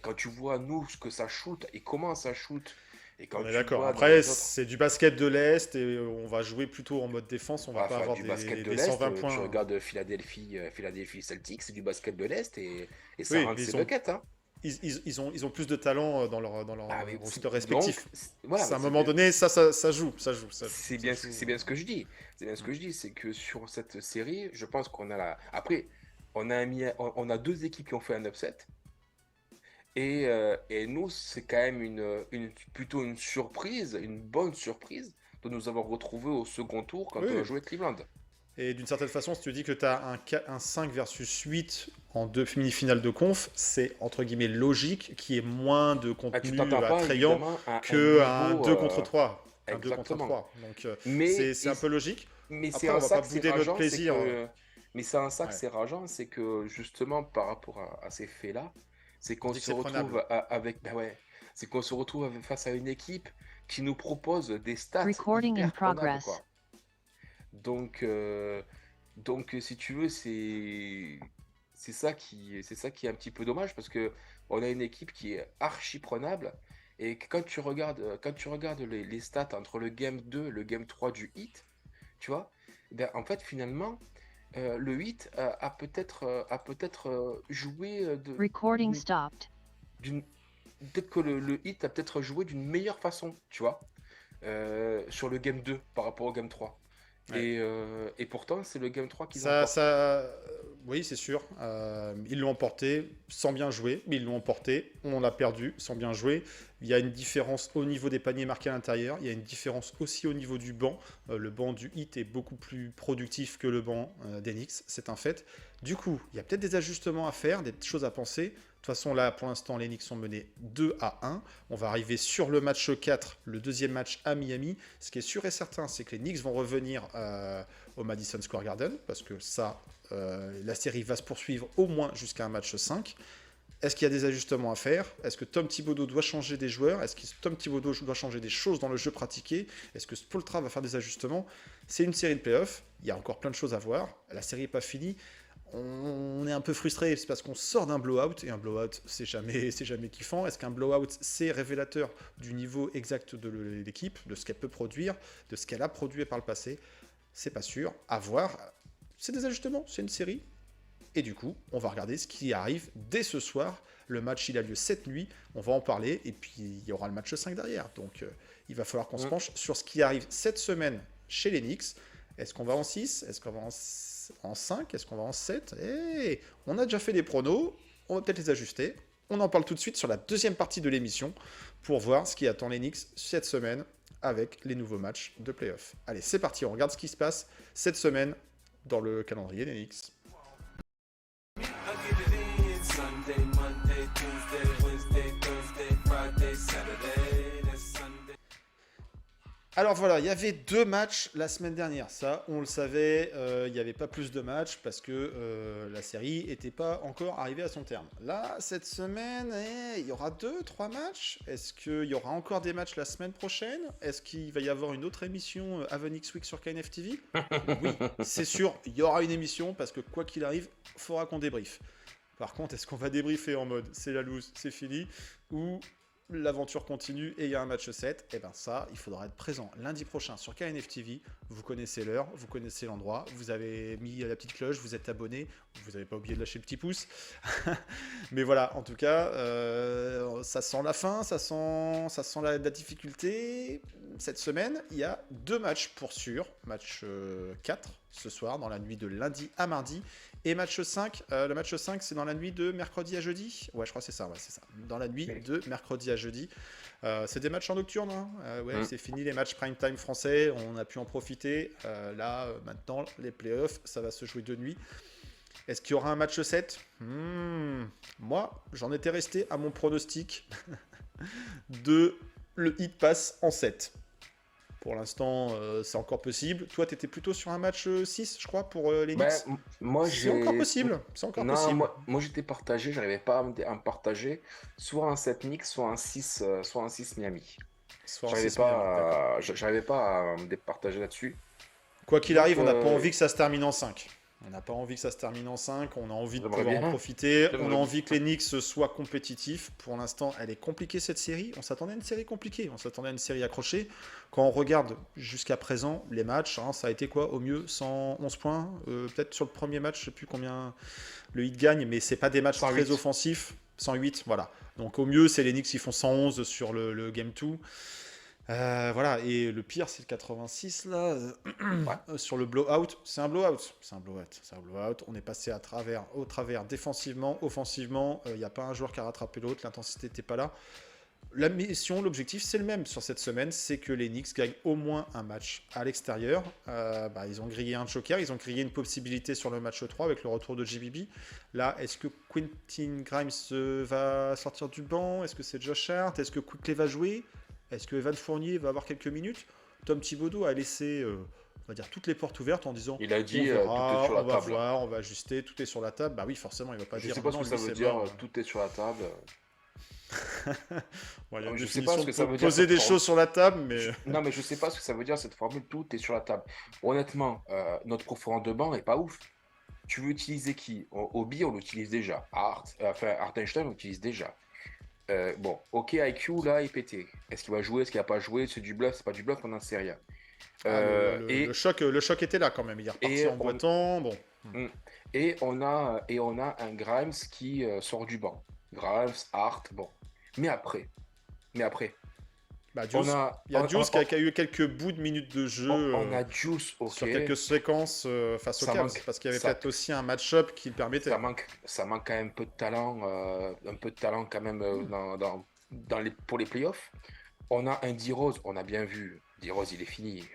quand tu vois nous ce que ça shoot et comment ça shoot, et quand On est tu d'accord. vois dans Après, les autres, c'est du basket de l'Est et on va jouer plutôt en mode défense. On va pas enfin avoir du basket de des l'Est, 120 tu points. regardes Philadelphie Celtics, c'est du basket de l'Est et ça Oui, rentre mais ses buckets, hein. ils ont plus de talent dans leur Ah, mais roster donc, respectif. voilà, C'est à mais un moment donné, ça joue, ça joue. c'est bien ce que je dis. C'est bien ce que je dis, c'est que sur cette série, je pense qu'on a la. Après, on a deux équipes qui ont fait un upset. Et nous, c'est quand même plutôt une surprise, une bonne surprise de nous avoir retrouvés au second tour quand on a Oui. joué Cleveland. Et d'une certaine façon, si tu dis que tu as un 5 versus 8 en deux finales de conf, c'est entre guillemets logique qu'il y ait moins de Ah, tu contenu t'attends pas attrayant évidemment à un qu'un niveau 2 contre 3. Qu'un 2 contre exactement. 3. Donc Mais, c'est et- un peu logique. mais c'est Après, on en va ça pas que c'est bouder notre rageant, plaisir. Ouais. c'est rageant, c'est que justement par rapport à ces faits-là, c'est On qu'on dit que se c'est prenable. retrouve c'est qu'on se retrouve face à une équipe qui nous propose des stats Recording in hyper prenables, progress. quoi. Donc, euh, donc, si tu veux, c'est ça qui est un petit peu dommage parce que on a une équipe qui est archi prenable et que quand tu regardes les stats entre le game 2 et le game 3 du Heat, tu vois, en fait, finalement, le Heat a peut-être joué Recording d'une, stopped. d'une- peut-être que le Heat a peut-être joué d'une meilleure façon, tu vois, sur le game 2 par rapport au game 3. Ouais. Et pourtant, c'est le Game 3 qu'ils Ça, emportent. ça, oui, c'est sûr. Ils l'ont emporté sans bien jouer, mais ils l'ont emporté. On l'a perdu sans bien jouer. Il y a une différence au niveau des paniers marqués à l'intérieur. Il y a une différence aussi au niveau du banc. Le banc du Heat est beaucoup plus productif que le banc d'Enix, c'est un fait. Du coup, il y a peut-être des ajustements à faire, des choses à penser. De toute façon, là, pour l'instant, les Knicks sont menés 2-1. On va arriver sur le match 4, le deuxième match à Miami. Ce qui est sûr et certain, c'est que les Knicks vont revenir au Madison Square Garden, parce que ça, la série va se poursuivre au moins jusqu'à un match 5. Est-ce qu'il y a des ajustements à faire? Est-ce que Tom Thibodeau doit changer des joueurs? Est-ce que Tom Thibodeau doit changer des choses dans le jeu pratiqué? Est-ce que Spoelstra va faire des ajustements? C'est une série de playoffs, il y a encore plein de choses à voir. La série n'est pas finie. On est un peu frustré, c'est parce qu'on sort d'un blowout, et un blowout, c'est jamais kiffant. Est-ce qu'un blowout, c'est révélateur du niveau exact de l'équipe, de ce qu'elle peut produire, de ce qu'elle a produit par le passé? C'est pas sûr, à voir. C'est des ajustements, c'est une série. Et du coup, on va regarder ce qui arrive dès ce soir. Le match, il a lieu cette nuit, on va en parler, et puis il y aura le match 5 derrière. Donc il va falloir qu'on se penche sur ce qui arrive cette semaine chez les Knicks. Est-ce qu'on va en 6? Est-ce qu'on va en 5? Est-ce qu'on va en 7? On a déjà fait des pronos, on va peut-être les ajuster. On en parle tout de suite sur la deuxième partie de l'émission pour voir ce qui attend les Knicks cette semaine avec les nouveaux matchs de playoff. Allez, c'est parti, on regarde ce qui se passe cette semaine dans le calendrier des Knicks. I get it in Sunday, Monday, Tuesday, Alors voilà, il y avait 2 matchs la semaine dernière. Ça, on le savait, il n'y avait pas plus de matchs parce que la série n'était pas encore arrivée à son terme. Là, cette semaine, il y aura 2, 3 matchs. Est-ce qu'il y aura encore des matchs la semaine prochaine? Est-ce qu'il va y avoir une autre émission Avenix Week sur KNF TV? Oui, c'est sûr, il y aura une émission parce que quoi qu'il arrive, il faudra qu'on débriefe. Par contre, est-ce qu'on va débriefer en mode c'est la loose, c'est fini, ou l'aventure continue et il y a un match 7? Et bien ça, il faudra être présent lundi prochain sur KNF TV. Vous connaissez l'heure, vous connaissez l'endroit, vous avez mis la petite cloche, vous êtes abonné, vous n'avez pas oublié de lâcher le petit pouce. Mais voilà, en tout cas, ça sent la fin, ça sent la difficulté. Cette semaine, il y a 2 matchs pour sûr. Match 4 ce soir, dans la nuit de lundi à mardi. Et match 5, le match 5, c'est dans la nuit de mercredi à jeudi. Ouais, je crois que c'est ça, ouais, c'est ça. Dans la nuit de mercredi à jeudi. C'est des matchs en nocturne, hein. Ouais, c'est fini les matchs prime time français, on a pu en profiter. Là, maintenant, les playoffs, ça va se jouer de nuit. Est-ce qu'il y aura un match 7? Moi, j'en étais resté à mon pronostic de le hit pass en 7. Pour l'instant, c'est encore possible. Toi, tu étais plutôt sur un match 6, je crois, pour les Knicks. Moi, C'est encore possible. C'est encore possible. Moi j'étais partagé, j'arrivais pas à me partager. Soit un 7 Knicks, soit un 6 Miami. Soit en J'arrivais 6 Miami, d'accord. j'arrivais pas à me départager là-dessus. Quoi qu'il arrive, on n'a pas Euh, envie que ça se termine en 5. On n'a pas envie que ça se termine en 5. On a envie de J'aimerais pouvoir en bien. profiter. On a J'aimerais envie que les Knicks soient compétitifs. Pour l'instant, elle est compliquée cette série. On s'attendait à une série compliquée. On s'attendait à une série accrochée. Quand on regarde jusqu'à présent les matchs, hein, ça a été quoi? Au mieux 111 points. Peut-être sur le premier match, je ne sais plus combien le Heat gagne, mais c'est pas des matchs 108. très offensifs. 108, voilà. Donc au mieux, c'est les Knicks qui font 111 sur le Game 2. Voilà, et le pire, c'est le 86 là, Ouais. sur le blowout. C'est un blowout. C'est un blowout. C'est un blowout. On est passé au travers défensivement, offensivement. Il n'y a pas un joueur qui a rattrapé l'autre. L'intensité n'était pas là. La mission, l'objectif, c'est le même sur cette semaine, c'est que les Knicks gagnent au moins un match à l'extérieur. Ils ont grillé un joker, ils ont grillé une possibilité sur le match 3 avec le retour de JBB. Là, est-ce que Quentin Grimes va sortir du banc? Est-ce que c'est Josh Hart? Est-ce que Quickley va jouer? Est-ce que Evan Fournier va avoir quelques minutes? Tom Thibodeau a laissé, on va dire, toutes les portes ouvertes en disant Il a dit on verra, tout est sur la on va table. voir, on va ajuster, tout est sur la table. Bah oui, forcément, il va pas Je dire sais pas ce non, que ça lui, veut c'est dire, mort. tout est sur la table. Bon, il y a une Je sais pas ce définition que ça de veut dire, poser cette des forme. choses sur la table, mais Non, mais je sais pas ce que ça veut dire cette formule, tout est sur la table. Honnêtement, notre profondeur de banc est pas ouf. Tu veux utiliser qui? Obi, on l'utilise déjà. Hartenstein, on l'utilise déjà. Bon, ok, IQ, là, est pété. Est-ce qu'il va jouer? Est-ce qu'il va pas jouer? C'est du bluff? C'est pas du bluff? On n'en sait rien. Et, le choc était là quand même. Il est reparti et en on- boitant. Bon, mm, et on a un Grimes qui sort du banc. Grimes, Hart, bon. Mais après, bah, on Deuce, a, il y a on, Deuce on- qui a eu quelques bouts de minutes de jeu on a Juice, ok. sur quelques séquences face aux Ça Cavs, manque- parce qu'il y avait ça- peut-être aussi un match-up qui le permettait. Ça manque quand même un peu de talent quand même pour les playoffs. On a un D-Rose, on a bien vu. D-Rose, il est fini.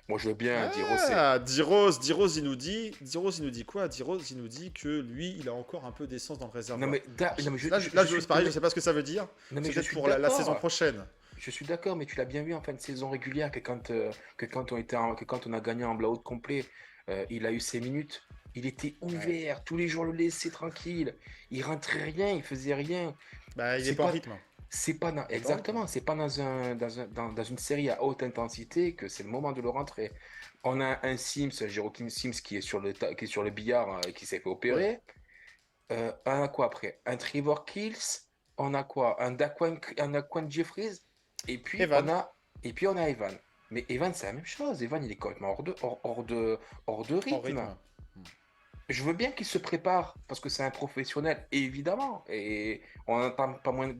Moi, je veux bien. D-Rose, D-Rose, il nous dit quoi? D-Rose, il nous dit que lui, il a encore un peu d'essence dans le Non, réservoir. mais, non, mais Là, c'est pareil, je sais pas ce que ça veut dire. Non, mais C'est je peut-être suis pour la d'accord. saison prochaine. Je suis d'accord, mais tu l'as bien vu en fin de saison régulière que quand on a gagné en blowout complet, il a eu ses minutes. Il était ouvert, tous les jours le laissait tranquille. Il rentrait rien, il faisait rien. Bah, il est C'est pas en pas- rythme. Exactement, c'est pas dans une série à haute intensité que c'est le moment de le rentrer. On a un Joaquin Sims qui est sur le billard, qui s'est fait opérer. On a quoi après? Un Trevor Kills. On a quoi? Un Daquan Jeffries. Et puis Evan. on a Evan. Mais Evan, c'est la même chose. Evan, il est complètement hors de En rythme. rythme. Je veux bien qu'il se prépare parce que c'est un professionnel, évidemment. Et on n'entend pas moins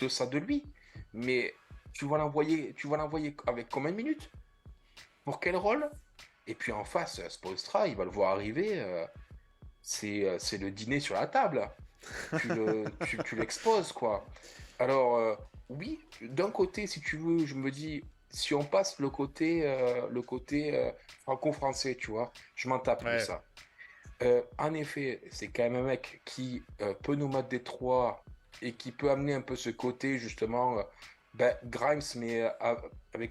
de ça de lui. Mais tu vas l'envoyer avec combien de minutes? Pour quel rôle? Et puis en face, Spoelstra, il va le voir arriver. C'est le dîner sur la table. Tu l'exposes, quoi. Alors, oui, d'un côté, si tu veux, je me dis, si on passe le côté franco-français, tu vois, je m'en tape de Ouais. ça. En effet, c'est quand même un mec qui peut nous mettre des trois et qui peut amener un peu ce côté, justement, Grimes, mais avec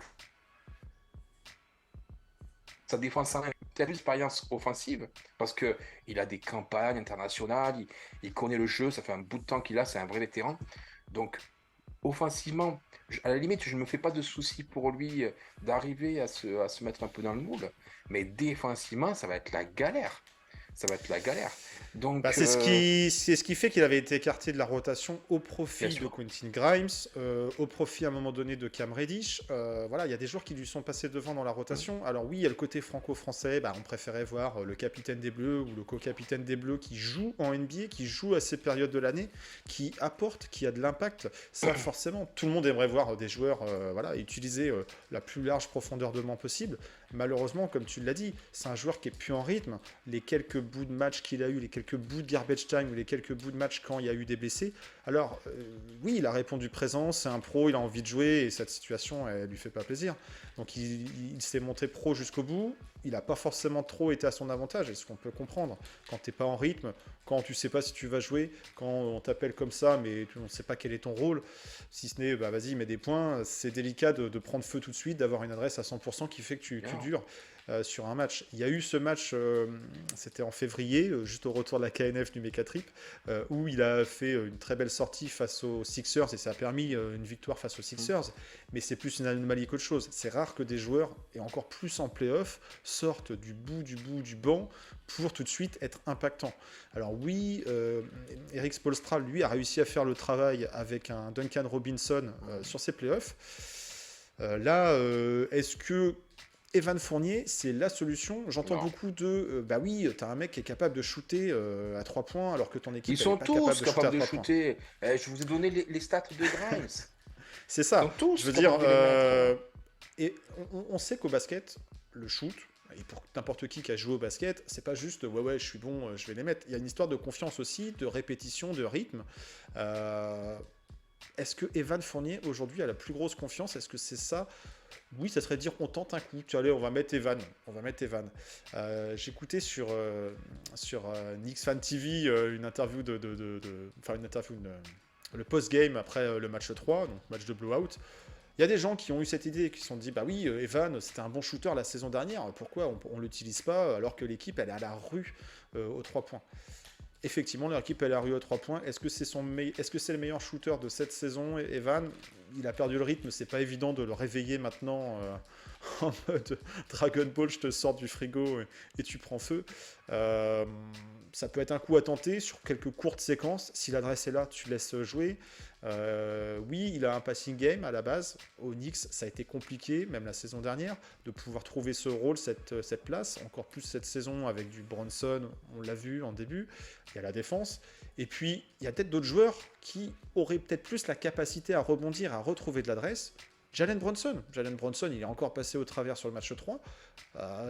sa défense a peut-être l'expérience offensive, parce que il a des campagnes internationales, il connaît le jeu, ça fait un bout de temps qu'il a, c'est un vrai vétéran. Donc, offensivement, à la limite, je ne me fais pas de soucis pour lui d'arriver à se mettre un peu dans le moule, mais défensivement, ça va être la galère. Ça va être la galère. Bah, Donc, c'est ce qui fait qu'il avait été écarté de la rotation au bien profit de sûr. Quentin Grimes, au profit à un moment donné de Cam Reddish. Voilà, il y a des joueurs qui lui sont passés devant dans la rotation. Alors oui, il y a le côté franco-français. Bah, on préférait voir le capitaine des Bleus ou le co-capitaine des Bleus qui joue en NBA, qui joue à ces périodes de l'année, qui apporte, qui a de l'impact. Ça, forcément, tout le monde aimerait voir des joueurs voilà, utiliser la plus large profondeur de banc possible. Malheureusement, comme tu l'as dit, c'est un joueur qui est plus en rythme. Les quelques bouts de match qu'il a eu, les quelques bouts de garbage time ou les quelques bouts de match quand il y a eu des blessés. Alors, oui, il a répondu présent, c'est un pro, il a envie de jouer et cette situation, elle lui fait pas plaisir. Donc, il s'est monté pro jusqu'au bout. Il n'a pas forcément trop été à son avantage, et ce qu'on peut comprendre. Quand t'es pas en rythme, quand tu sais pas si tu vas jouer, quand on t'appelle comme ça, mais on ne sait pas quel est ton rôle, si ce n'est, bah vas-y, mets des points, c'est délicat de prendre feu tout de suite, d'avoir une adresse à 100% qui fait que tu Bien. dures sur un match. Il y a eu ce match, c'était en février, juste au retour de la KNF du Mecha Trip, où il a fait une très belle sortie face aux Sixers, et ça a permis une victoire face aux Sixers, mais c'est plus une anomalie qu'autre chose. C'est rare que des joueurs, et encore plus en playoff, sortent du bout du banc pour tout de suite être impactants. Alors oui, Eric Spoelstra, lui, a réussi à faire le travail avec un Duncan Robinson sur ses playoffs. Est-ce que Evan Fournier, c'est la solution? J'entends Non. beaucoup de bah oui, t'as un mec qui est capable de shooter à 3 points alors que ton équipe Ils elle n'est sont pas capable tous de shooter à capables de 3 points. shooter. Je vous ai donné les stats de Grimes. C'est Ils sont ça. Je tous veux dire, capables de les mettre. et on sait qu'au basket, le shoot, et pour n'importe qui a joué au basket, c'est pas juste ouais, je suis bon, je vais les mettre. Il y a une histoire de confiance aussi, de répétition, de rythme. Euh, Est-ce que Evan Fournier aujourd'hui a la plus grosse confiance? Est-ce que c'est ça? Oui, ça serait dire on tente un coup. Tiens, allez, on va mettre Evan. On va mettre Evan. J'écoutais sur Knicks Fan TV une interview enfin une interview, le post-game après le match 3, donc match de blowout. Il y a des gens qui ont eu cette idée, qui se sont dit bah oui, Evan, c'était un bon shooter la saison dernière. Pourquoi on l'utilise pas alors que l'équipe elle est à la rue aux 3 points? Effectivement, leur équipe elle a eu à 3 points. Est-ce que c'est le meilleur shooter de cette saison, Evan? Il a perdu le rythme, c'est pas évident de le réveiller maintenant en mode Dragon Ball, je te sors du frigo et tu prends feu. Euh, Ça peut être un coup à tenter sur quelques courtes séquences. Si l'adresse est là, tu laisses jouer. Oui, il a un passing game à la base. Au Knicks, ça a été compliqué, même la saison dernière, de pouvoir trouver ce rôle, cette place. Encore plus cette saison avec du Bronson, on l'a vu en début. Il y a la défense. Et puis, il y a peut-être d'autres joueurs qui auraient peut-être plus la capacité à rebondir, à retrouver de l'adresse. Jalen Bronson, il est encore passé au travers sur le match 3.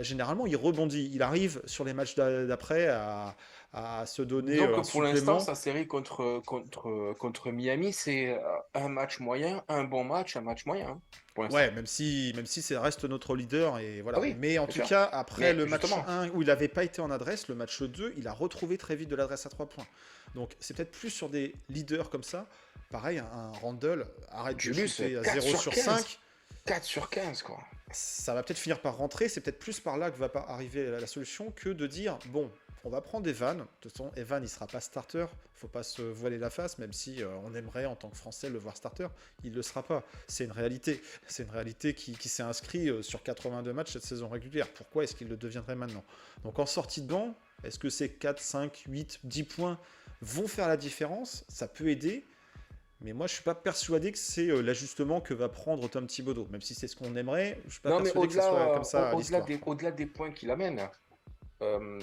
Généralement, il rebondit. Il arrive sur les matchs d'après à se donner Disons que un pour l'instant, supplément. sa série contre Miami, c'est un match moyen, un bon match, un match moyen, hein, pour Ouais, l'instant. même si ça reste notre leader et Ah voilà. oui, Mais en bien tout sûr. cas, après Mais le match justement, 1 où il n'avait pas été en adresse, le match 2, il a retrouvé très vite de l'adresse à 3 points. Donc c'est peut-être plus sur des leaders comme ça. Pareil, un Randle arrête de Julius, shooter à 4 0 sur sur 15. 5. 4 sur 15, quoi. Ça va peut-être finir par rentrer. C'est peut-être plus par là que va pas arriver la solution que de dire bon, on va prendre Evan. De toute façon, Evan, il sera pas starter. Faut pas se voiler la face, même si on aimerait en tant que Français le voir starter. Il le sera pas. C'est une réalité. C'est une réalité qui s'est inscrite sur 82 matchs cette saison régulière. Pourquoi est-ce qu'il le deviendrait maintenant? Donc en sortie de banc, est-ce que ces 4, 5, 8, 10 points vont faire la différence? Ça peut aider. Mais moi, je suis pas persuadé que c'est l'ajustement que va prendre Tom Thibodeau. Même si c'est ce qu'on aimerait, je suis pas Non, mais persuadé que ça soit comme au-delà, ça au-delà l'histoire. au-delà des points qu'il amène, euh,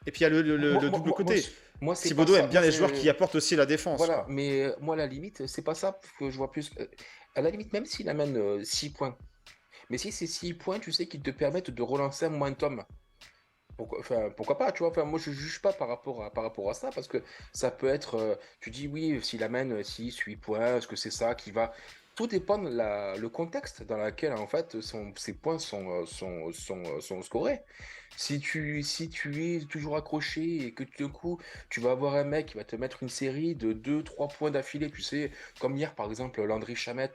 Et puis il y a moi, le moi, double moi, moi, côté. moi, c'est pas Thibodeau aime ça. bien Moi, les joueurs qui c'est. apportent aussi la défense, Voilà, quoi. mais moi, à la limite, c'est pas ça que je vois plus. À la limite, même s'il amène 6 points, mais si ces 6 points, tu sais, qui te permettent de relancer un momentum, pourquoi pas, tu vois, enfin, moi, je juge pas par rapport à ça, parce que ça peut être, tu dis, oui, s'il amène 6 8 points, est-ce que c'est ça qui va. Tout dépend de le contexte dans lequel, en fait, ces points sont scorés. Si tu es toujours accroché et que tout d'un coup, tu vas avoir un mec qui va te mettre une série de 2, 3 points d'affilée, tu sais, comme hier par exemple Landry Shamet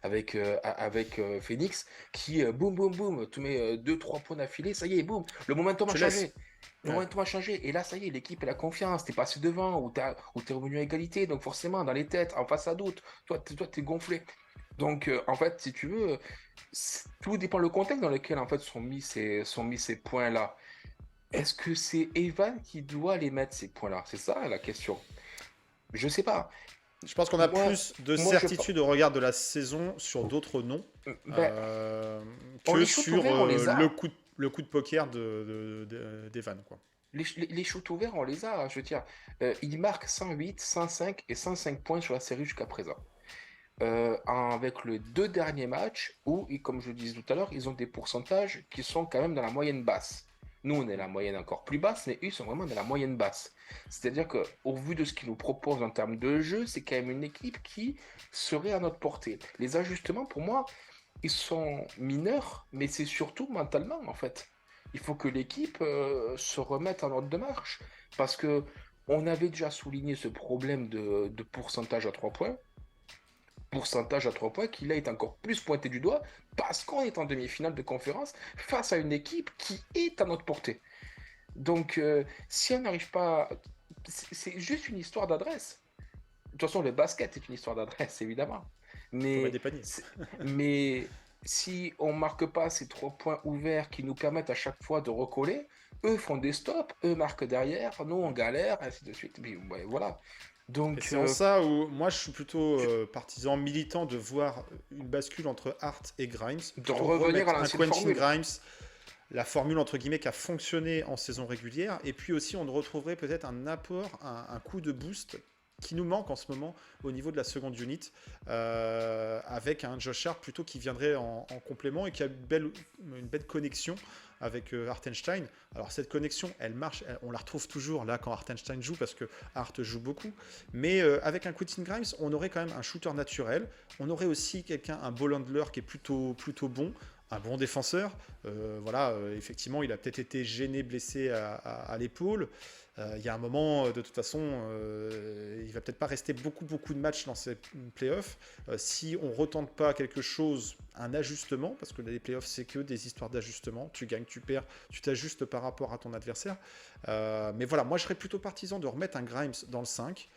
avec Phoenix, qui boum boum boum, te met 2, 3 points d'affilée, ça y est, boum, le momentum a Tu laisses. changé. Le Ouais. momentum a changé. Et là, ça y est, l'équipe, elle a confiance. T'es passé devant ou t'es revenu à égalité. Donc, forcément, dans les têtes, en face à d'autres, toi, t'es gonflé. Donc, en fait, si tu veux, tout dépend le contexte dans lequel, en fait, sont mis ces points-là. Est-ce que c'est Evan qui doit les mettre, ces points-là? C'est ça la question. Je sais pas. Je pense qu'on a Moi, plus de moi je certitude au regard de la saison sur d'autres noms ben, euh, on que les shoot sur ouverts, on les a. le coup de poker d'Evan, quoi. Les shoots ouverts, on les a. Je veux dire, il marque 108, 105 et 105 points sur la série jusqu'à présent. Avec les deux derniers matchs où, comme je le disais tout à l'heure, ils ont des pourcentages qui sont quand même dans la moyenne basse. Nous, on est la moyenne encore plus basse, mais eux, ils sont vraiment dans la moyenne basse. C'est-à-dire qu'au vu de ce qu'ils nous proposent en termes de jeu, c'est quand même une équipe qui serait à notre portée. Les ajustements, pour moi, ils sont mineurs, mais c'est surtout mentalement, en fait. Il faut que l'équipe se remette en ordre de marche. Parce que on avait déjà souligné ce problème de pourcentage à 3 points, qui là est encore plus pointé du doigt parce qu'on est en demi-finale de conférence face à une équipe qui est à notre portée. Donc, si on n'arrive pas, c'est juste une histoire d'adresse. De toute façon, le basket est une histoire d'adresse, évidemment. Faut mettre Mais, des paniers. mais si on marque pas ces 3 points ouverts qui nous permettent à chaque fois de recoller, eux font des stops, eux marquent derrière, nous on galère, ainsi de suite. Et puis, ouais, voilà. Et Donc, c'est en ça où moi je suis plutôt partisan militant de voir une bascule entre Hart et Grimes, de plutôt revenir à remettre un l'ancienne Quentin formule. Grimes, la formule entre guillemets qui a fonctionné en saison régulière, et puis aussi on retrouverait peut-être un apport, un coup de boost qui nous manque en ce moment au niveau de la seconde unit, avec un Josh Hart plutôt qui viendrait en complément et qui a une belle connexion avec Hartenstein. Alors cette connexion, elle marche, on la retrouve toujours là quand Hartenstein joue parce que Hart joue beaucoup, mais avec un Quentin Grimes, on aurait quand même un shooter naturel, on aurait aussi un ball handler qui est plutôt bon, un bon défenseur. Voilà, effectivement, il a peut-être été gêné, blessé à l'épaule. Il y a un moment, de toute façon, il va peut-être pas rester beaucoup de matchs dans ces playoffs. Si on retente pas quelque chose, un ajustement, parce que les playoffs c'est que des histoires d'ajustement. Tu gagnes, tu perds, tu t'ajustes par rapport à ton adversaire. Mais voilà, moi je serais plutôt partisan de remettre un Grimes dans le 5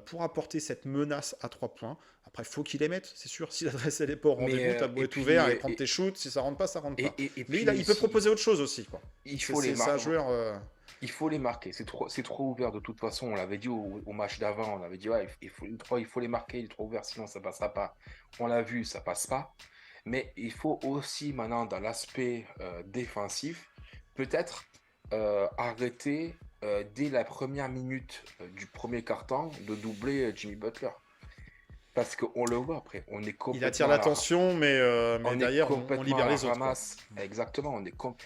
pour apporter cette menace à 3 points. Après, il faut qu'il les mette, c'est sûr. Si l'adresse elle est pas au Mais, rendez-vous, t'as beau et être puis, ouvert et prendre tes shoots. Si ça rentre pas, ça rentre et, pas. et, et Mais puis il peut si, proposer autre chose aussi, quoi. il C'est faut les c'est un marquer. joueur. Il faut les marquer. C'est trop ouvert de toute façon. On l'avait dit au match d'avant. On avait dit, ouais, il faut les marquer. Il est trop ouvert, sinon ça passera pas. On l'a vu, ça passe pas. Mais il faut aussi maintenant, dans l'aspect défensif, peut-être arrêter dès la première minute du premier quart-temps de doubler Jimmy Butler. Parce qu'on le voit après, Il attire l'attention, mais on est derrière, on complètement à libère la les autres, quoi. ramasse. Exactement. Quand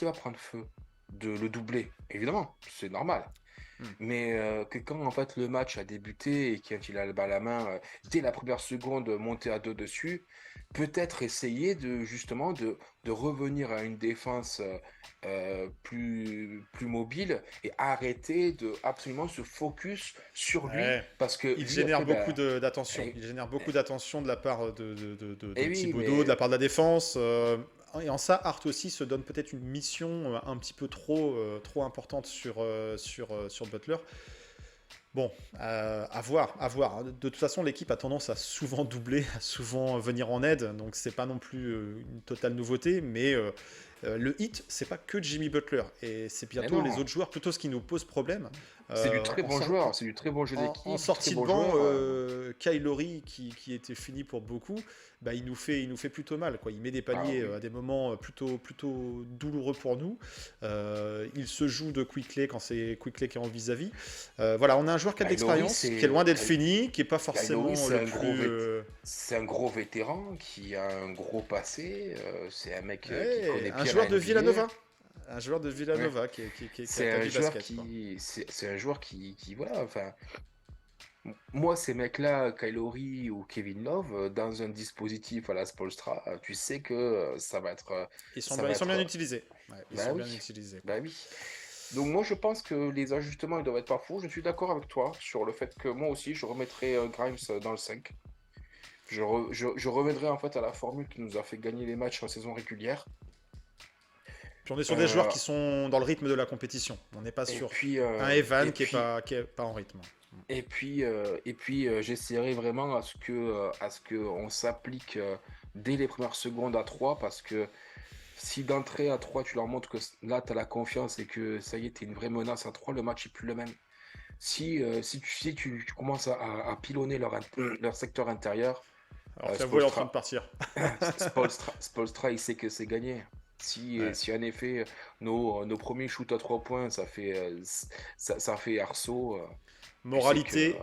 il va prendre feu, de le doubler, évidemment, c'est normal. Hmm. Mais que quand en fait le match a débuté et qu'il a le ball à la main, dès la première seconde, monter à deux dessus, peut-être essayer de revenir à une défense plus mobile et arrêter de absolument se focus sur lui Ouais. parce que Il lui génère après, beaucoup ben, d'attention. et, Il génère beaucoup d'attention de la part de et oui, Thibodeau, de la mais part de la défense. Et en ça, Hart aussi se donne peut-être une mission un petit peu trop importante sur Butler. Bon, à voir, à voir. De toute façon, l'équipe a tendance à souvent doubler, à souvent venir en aide, donc c'est pas non plus une totale nouveauté, mais le hit, c'est pas que Jimmy Butler, et c'est mais bientôt les non, autres joueurs plutôt ce qui nous pose problème. c'est du très En, bon sor- joueur, c'est du très bon jeu en d'équipe, du très sortie de bon banc, joueur. Kyle Lowry, qui était fini pour beaucoup, bah, il nous fait plutôt mal, quoi. Il met des Ah paniers oui. à des moments plutôt douloureux pour nous. Il se joue de Quickley quand c'est Quickley qui est en vis-à-vis. Voilà, on a un joueur qui a de Kylori, l'expérience, qui est loin d'être Ky- fini, qui est pas Kylori, forcément le plus. c'est un gros vétéran qui a un gros passé. C'est un mec qui Ouais, connaît un bien joueur la de NBA. Villanova. Un joueur de Ouais. Villanova qui C'est a un du joueur basket, quoi. qui, c'est un joueur qui, voilà. Enfin, Moi, ces mecs-là, Kylori ou Kevin Love, dans un dispositif à la Spolstra, tu sais que ça va Ils sont bien être, utilisés. Ouais, ils bah sont bien oui, utilisés, bah quoi. oui. Donc moi, je pense que les ajustements, ils doivent être pas fous. Je suis d'accord avec toi sur le fait que moi aussi, je remettrai Grimes dans le 5. Je reviendrai en fait à la formule qui nous a fait gagner les matchs en saison régulière. Puis on est sur des joueurs Euh, qui sont dans le rythme de la compétition. On n'est pas et sur puis, un euh, et Evan puis, qui est pas en rythme. j'essaierai vraiment à ce que on s'applique dès les premières secondes à 3 parce que si d'entrée à 3 tu leur montres que là, tu as la confiance et que ça y est, tu es une vraie menace à 3 le match est plus le même. Si tu commences à pilonner leur secteur intérieur, Alors que la voie est en train de Spoelstra, partir. Spoelstra, il sait que c'est gagné. Ouais. Si en effet nos premiers shoots à 3 points, ça fait arceau, tu sais que. Moralité,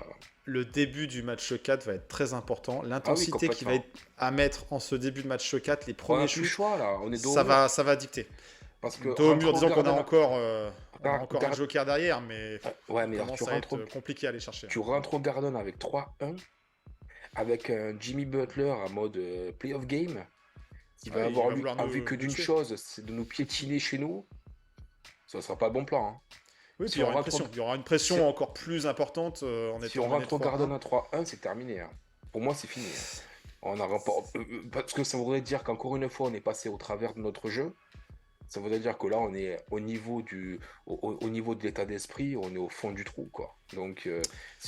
le début du match 4 va être très important. Ah oui, L'intensité qui va complètement. être à mettre en ce début de match 4, les On premiers n'a plus le shoots, choix là, on est dos au mur. ça va dicter. Parce que Dos au mur, rentrer au disons qu'on a Garden. on a encore un Gar- joker derrière, mais Ouais, il mais alors commence à être compliqué à aller chercher. tu rentres au Garden avec 3-1, avec un Jimmy Butler en mode playoff game, qui va Ouais, il avoir va lui vouloir envie que nous d'une tuer. chose, c'est de nous piétiner chez nous. Ça sera pas le bon plan, hein. Oui, puis Si il y on aura une rentre au, pression. Il y aura une si, pression encore plus importante en si étant on mené rentre au Garden 3-1. à 3-1, c'est terminé, hein. Pour moi, c'est fini, hein. On a parce que ça voudrait dire qu'encore une fois, on est passé au travers de notre jeu. Ça voudrait dire que là, on est au niveau de l'état d'esprit, on est au fond du trou, quoi. Donc,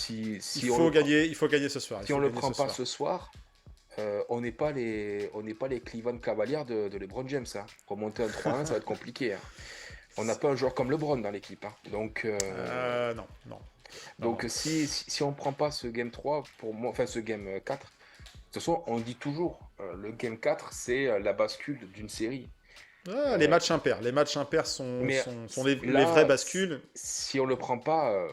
Il faut gagner ce soir. Il si on faut le gagner prend ce pas soir. ce soir, on n'est pas les Cleveland Cavaliers de LeBron James, hein. Remonter un 3-1, ça va être compliqué, hein. On n'a pas un joueur comme LeBron dans l'équipe, hein. Non, non, non. Donc si on prend pas ce game 3, pour moi, enfin ce game 4, de toute façon, on dit toujours, le game 4, c'est la bascule d'une série. Ah, Euh, les matchs impairs mais sont les vraies là, bascules. si on le prend pas,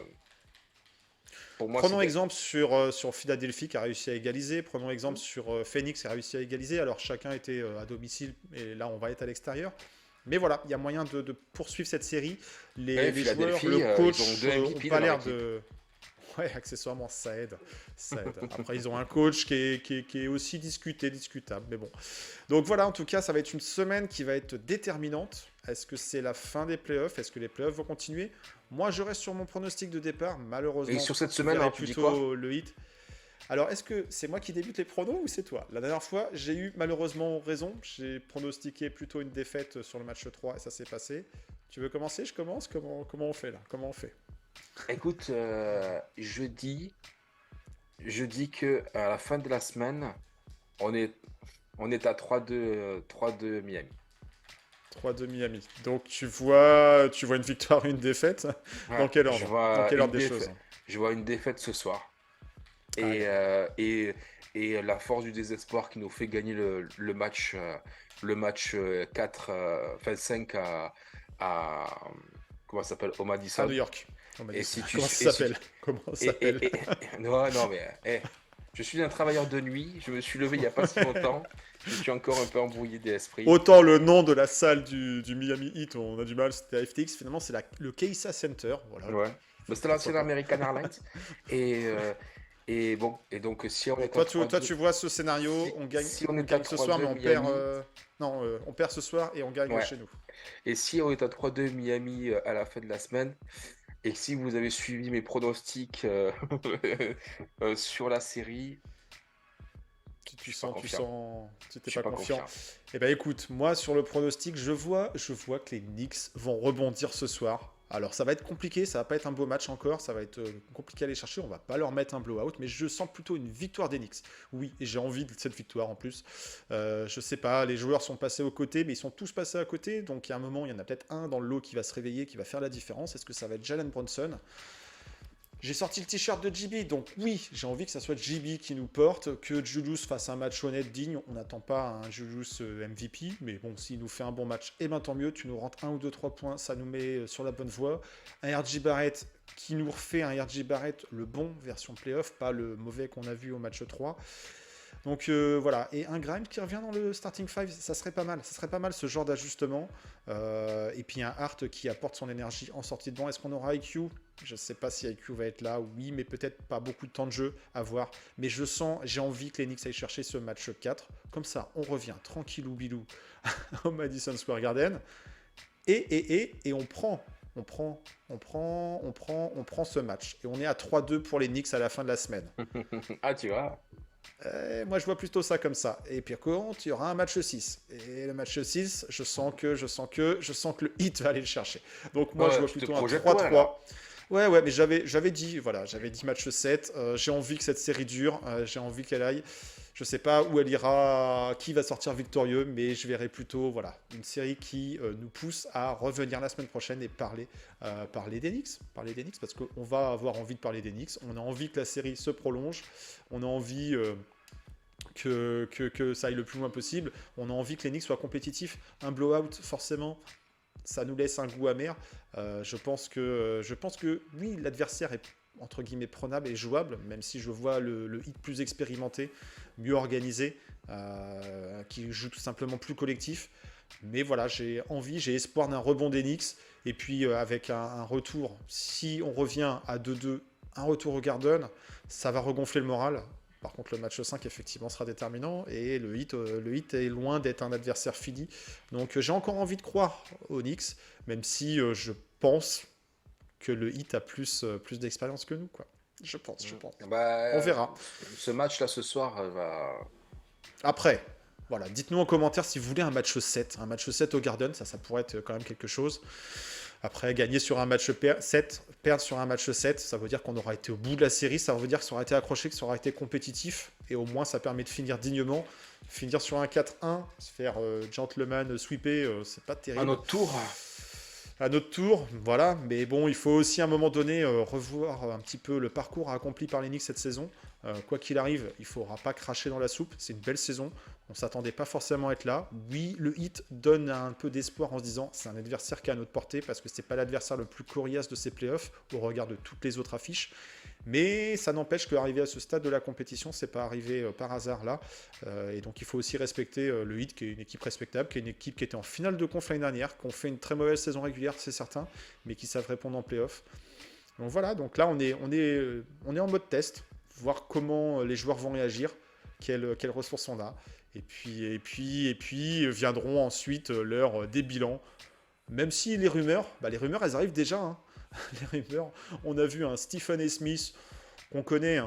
pour moi, c'est Prenons dead. exemple sur Philadelphie qui a réussi à égaliser. Prenons exemple sur Phoenix qui a réussi à égaliser. Alors chacun était à domicile et là on va être à l'extérieur. Mais voilà, il y a moyen de poursuivre cette série. Ouais, Les joueurs, Philadelphie, le ils coach ont deux ont MVP pas dans leur l'air équipe. de. Ouais, accessoirement, ça aide. Ça aide. Après, ils ont un coach qui est aussi discutable. Mais bon. Donc voilà, en tout cas, ça va être une semaine qui va être déterminante. Est-ce que c'est la fin des playoffs? Est-ce que les playoffs vont continuer? Moi, je reste sur mon pronostic de départ. Et Malheureusement, sur cette je semaine, verrai alors, tu dis quoi? plutôt le hit. Alors, est-ce que c'est moi qui débute les pronos ou c'est toi? La dernière fois, j'ai eu malheureusement raison. J'ai pronostiqué plutôt une défaite sur le match 3 et ça s'est passé. Tu veux commencer? Je commence? Comment on fait là? Comment on fait? Écoute, je dis que à la fin de la semaine, on est, on est à 3-2 Miami. 3-2 Miami. Donc tu vois une victoire, une défaite. Dans Ouais, quel je ordre? Dans vois quel une ordre des choses? défaite, je vois une défaite ce soir. Et, Allez. euh, et, et la force du désespoir qui nous fait gagner le match 4, enfin 5 à comment ça s'appelle, au À New Madison. York. On m'a Et dit ça. si tu, Comment et ça si tu- s'appelle? Comment ça et, s'appelle? non, non, mais je suis un travailleur de nuit. Je me suis levé il n'y a pas si longtemps. Je suis encore un peu embrouillé d'esprit. Autant le nom de la salle du Miami Heat, on a du mal, c'était à FTX. Finalement, c'est le Keysa Center. Voilà. Ouais. Mais c'était Pourquoi l'ancienne pas. American Airlines. Et, euh, et bon, et donc si on Donc est à toi, 3-2, tu vois ce scénario, si on on est à gagne ce soir, mais 3-2 on perd. Miami, Non, on perd ce soir et on gagne ouais. chez nous. Et si on est à 3-2 Miami à la fin de la semaine, et si vous avez suivi mes pronostics sur la série, je suis pas confiant. Tu Je t'es suis pas pas confiant. confiant. Eh ben écoute, moi sur le pronostic, je vois que les Knicks vont rebondir ce soir. Alors ça va être compliqué, ça va pas être un beau match encore, ça va être compliqué à aller chercher, on va pas leur mettre un blowout, mais je sens plutôt une victoire des Knicks. Oui, et j'ai envie de cette victoire en plus. Je sais pas, les joueurs sont passés aux côtés, mais ils sont tous passés à côté, donc il y a un moment, il y en a peut-être un dans le lot qui va se réveiller, qui va faire la différence. Est-ce que ça va être Jalen Brunson? J'ai sorti le t-shirt de JB, donc oui, j'ai envie que ça soit JB qui nous porte, que Julius fasse un match honnête, digne. On n'attend pas un Julius MVP, mais bon, s'il nous fait un bon match, eh ben tant mieux. Tu nous rentres 1 ou 2, 3 points, ça nous met sur la bonne voie. Un RJ Barrett qui nous refait un RJ Barrett, le bon version playoff, pas le mauvais qu'on a vu au match 3. Donc voilà, et un Grimes qui revient dans le starting 5, ça serait pas mal. Ça serait pas mal ce genre d'ajustement. Et puis un Hart qui apporte son énergie en sortie de banc. Est-ce qu'on aura IQ? Je ne sais pas si IQ va être là, oui, mais peut-être pas beaucoup de temps de jeu à voir. Mais j'ai envie que les Knicks aillent chercher ce match 4. Comme ça, on revient tranquillou bilou au Madison Square Garden. Et on prend ce match. Et on est à 3-2 pour les Knicks à la fin de la semaine. Ah, tu vois. Moi, je vois plutôt ça comme ça. Et pire contre, il y aura un match 6. Et le match 6, je sens que le Heat va aller le chercher. Donc moi, je vois plutôt un 3-3. Ouais, mais j'avais dit match 7. J'ai envie que cette série dure. J'ai envie qu'elle aille. Je sais pas où elle ira, qui va sortir victorieux, mais je verrai plutôt une série qui nous pousse à revenir la semaine prochaine et parler des Knicks. Parler des Knicks, parce qu'on va avoir envie de parler des Knicks. On a envie que la série se prolonge. On a envie que ça aille le plus loin possible. On a envie que les Knicks soient compétitifs. Un blowout, forcément, ça nous laisse un goût amer. Je pense que oui, l'adversaire est entre guillemets prenable et jouable, même si je vois le Heat plus expérimenté, mieux organisé, qui joue tout simplement plus collectif. Mais voilà, j'ai espoir d'un rebond des Knicks. Et puis avec un retour, si on revient à 2-2, un retour au Garden, ça va regonfler le moral. Par contre, le match 5, effectivement, sera déterminant. Et le Heat est loin d'être un adversaire fini. Donc j'ai encore envie de croire aux Knicks, même si je pense que le Heat a plus d'expérience que nous, quoi. Je pense. On verra. Ce match-là, ce soir, va... Après, voilà, dites-nous en commentaire si vous voulez un match 7. Un match 7 au Garden, ça pourrait être quand même quelque chose. Après, gagner sur un match 7, perdre sur un match 7, ça veut dire qu'on aura été au bout de la série, ça veut dire que ça aura été accroché, que ça aura été compétitif, et au moins ça permet de finir dignement. Finir sur un 4-1, se faire gentleman sweeper, c'est pas terrible. À notre tour, voilà. Mais bon, il faut aussi à un moment donné revoir un petit peu le parcours accompli par les Knicks cette saison. Quoi qu'il arrive, il ne faudra pas cracher dans la soupe. C'est une belle saison. On ne s'attendait pas forcément à être là. Oui, le Heat donne un peu d'espoir en se disant c'est un adversaire qui est à notre portée parce que ce n'est pas l'adversaire le plus coriace de ces playoffs au regard de toutes les autres affiches. Mais ça n'empêche qu'arriver à ce stade de la compétition, c'est pas arrivé par hasard là. Et donc il faut aussi respecter le Heat, qui est une équipe respectable, qui est une équipe qui était en finale de conf l'année dernière, qui ont fait une très mauvaise saison régulière, c'est certain, mais qui savent répondre en play-off. Donc voilà, donc là on est en mode test, voir comment les joueurs vont réagir, quelles ressources on a. Et puis viendront ensuite l'heure des bilans. Même si les rumeurs, elles arrivent déjà, hein. Les rumeurs, on a vu un Stephen A. Smith qu'on connaît,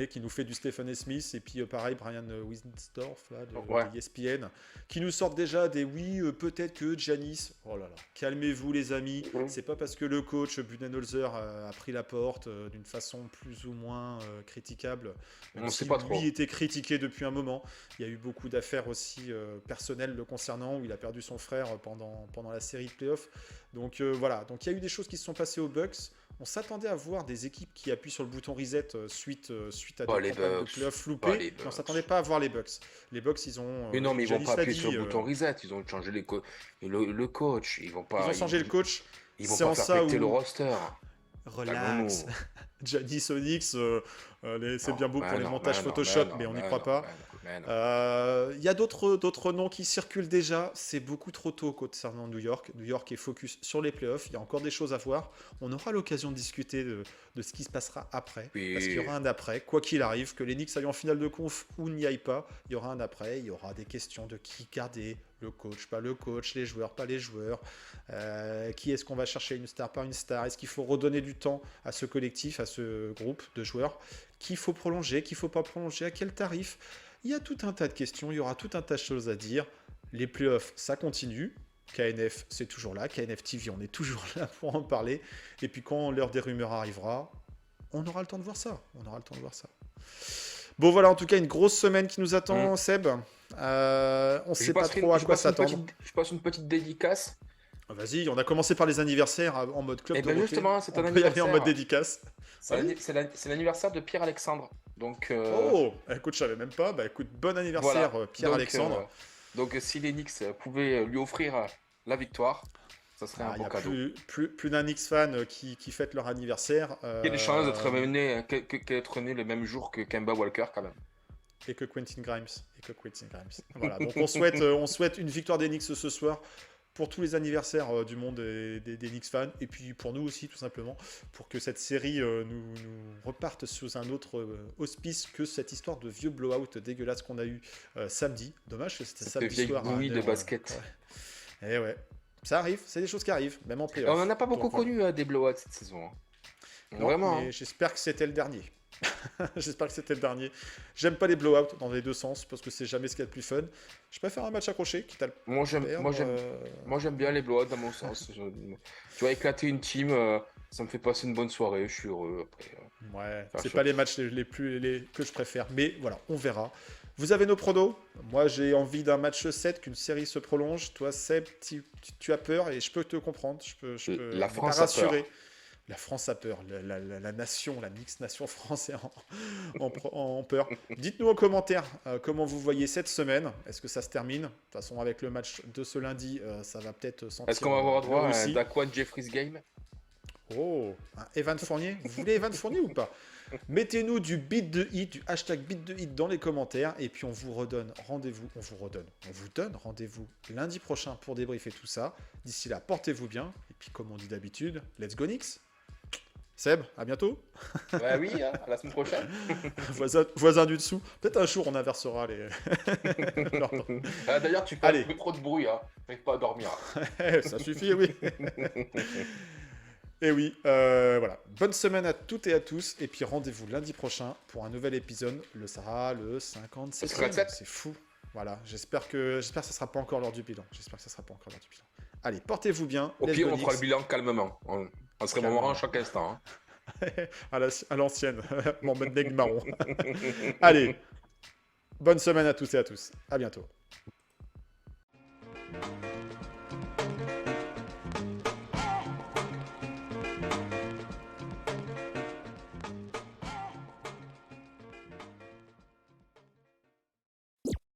qui nous fait du Stephen A. Smith, et puis pareil, Brian Winsdorf là, de ESPN, qui nous sortent déjà des peut-être que Giannis. Oh là là, calmez-vous les amis, c'est pas parce que le coach Budenholzer a pris la porte d'une façon plus ou moins critiquable, même si lui était critiqué depuis un moment. Il y a eu beaucoup d'affaires aussi personnelles le concernant, où il a perdu son frère pendant la série de playoffs. Donc voilà, donc il y a eu des choses qui se sont passées aux Bucks. On s'attendait à voir des équipes qui appuient sur le bouton reset suite à des campagnes de playoffs loupées. Mais on s'attendait pas à voir les Bucks. Les Bucks, ils ont... Mais non, mais ils vont pas appuyer sur le bouton reset. Ils ont changé le coach. Ils ont changé le coach. Ils vont pas faire péter le roster. Relax. Giannis Onyx, c'est bien beau pour les montages Photoshop, mais on n'y croit pas. Il y a d'autres noms qui circulent déjà. C'est beaucoup trop tôt concernant New York. New York est focus sur les playoffs. Il y a encore des choses à voir. On aura l'occasion de discuter de ce qui se passera après. Parce qu'il y aura un après. Quoi qu'il arrive, que les Knicks aillent en finale de conf ou n'y aillent pas, il y aura un après. Il y aura des questions de qui garder. Le coach, pas le coach, les joueurs, pas les joueurs. Qui est-ce qu'on va chercher, une star, pas une star? Est-ce qu'il faut redonner du temps à ce collectif, à ce groupe de joueurs? Qu'il faut prolonger, qu'il ne faut pas prolonger, à quel tarif? Il y a tout un tas de questions, il y aura tout un tas de choses à dire. Les playoffs, ça continue. KNF, c'est toujours là. KNF TV, on est toujours là pour en parler. Et puis quand l'heure des rumeurs arrivera, on aura le temps de voir ça. Bon, voilà, en tout cas, une grosse semaine qui nous attend, Seb. On ne sait pas trop à quoi s'attendre. Je passe une petite dédicace. Vas-y, on a commencé par les anniversaires en mode club. Et bien justement, c'est un anniversaire. On peut y aller en mode dédicace. C'est l'anniversaire de Pierre-Alexandre. Donc, Oh, écoute, je savais même pas. Bah écoute, bon anniversaire, voilà. Pierre-Alexandre. Donc si les Knicks pouvaient lui offrir la victoire, ça serait un beau cadeau. Plus d'un Knicks fan qui fête leur anniversaire. Il y a des chances d'être né le même jour que Kemba Walker quand même. Et que Quentin Grimes. Voilà, donc on souhaite une victoire des Knicks ce soir pour tous les anniversaires du monde des Knicks fans, et puis pour nous aussi, tout simplement, pour que cette série nous reparte sous un autre auspice que cette histoire de vieux blowout dégueulasse qu'on a eu samedi. Dommage que c'était Cette samedi vieille soir. bouillie de basket. Ouais. Et ouais, ça arrive, c'est des choses qui arrivent, même en playoff. On n'en a pas beaucoup Donc, voilà. connu des blowouts cette saison. Hein. Non, Vraiment. mais Hein. j'espère que c'était le dernier. J'aime pas les blowouts dans les deux sens parce que c'est jamais ce qu'il y a de plus fun. Je préfère un match accroché quitte à le Moi, perdre. j'aime bien les blowouts dans mon sens. Tu vois, éclater une team, ça me fait passer une bonne soirée. Je suis heureux après. Ouais, Enfin, c'est je- pas les matchs que je préfère, mais voilà, on verra. Vous avez nos pronos. Moi, j'ai envie d'un match 7, qu'une série se prolonge. Toi, Seb, tu as peur et je peux te comprendre. Je peux La ne France pas a peur. rassurer. La France a peur. La nation, la mixte nation française en peur. Dites-nous en commentaire comment vous voyez cette semaine. Est-ce que ça se termine? De toute façon, avec le match de ce lundi, ça va peut-être sentir. Est-ce qu'on va avoir droit à un Russie. Daquan Jeffries game? Oh, un Evan Fournier. Vous voulez Evan Fournier ou pas? Mettez-nous du beat de hit, du hashtag beat de hit dans les commentaires et puis on vous donne rendez-vous lundi prochain pour débriefer tout ça. D'ici là, portez-vous bien et puis comme on dit d'habitude, let's go Knicks. Seb, à bientôt. Bah oui, hein, à la semaine prochaine. voisin du dessous. Peut-être un jour on inversera les. l'ordre. D'ailleurs, tu fais Allez. un peu trop de bruit. Hein. J'arrive pas à dormir. Ça suffit, oui. Et oui, voilà. Bonne semaine à toutes et à tous. Et puis rendez-vous lundi prochain pour un nouvel épisode. Le sera le 57. 57. C'est fou. Voilà. J'espère que ça sera pas encore l'heure du bilan. Allez, portez-vous bien. Au Let's pire, go on fera le Knicks. bilan calmement. On serait Calmement. marrant chaque instant. Hein. à l'ancienne. Mon nègre marron. Allez. Bonne semaine à tous et à tous. À bientôt.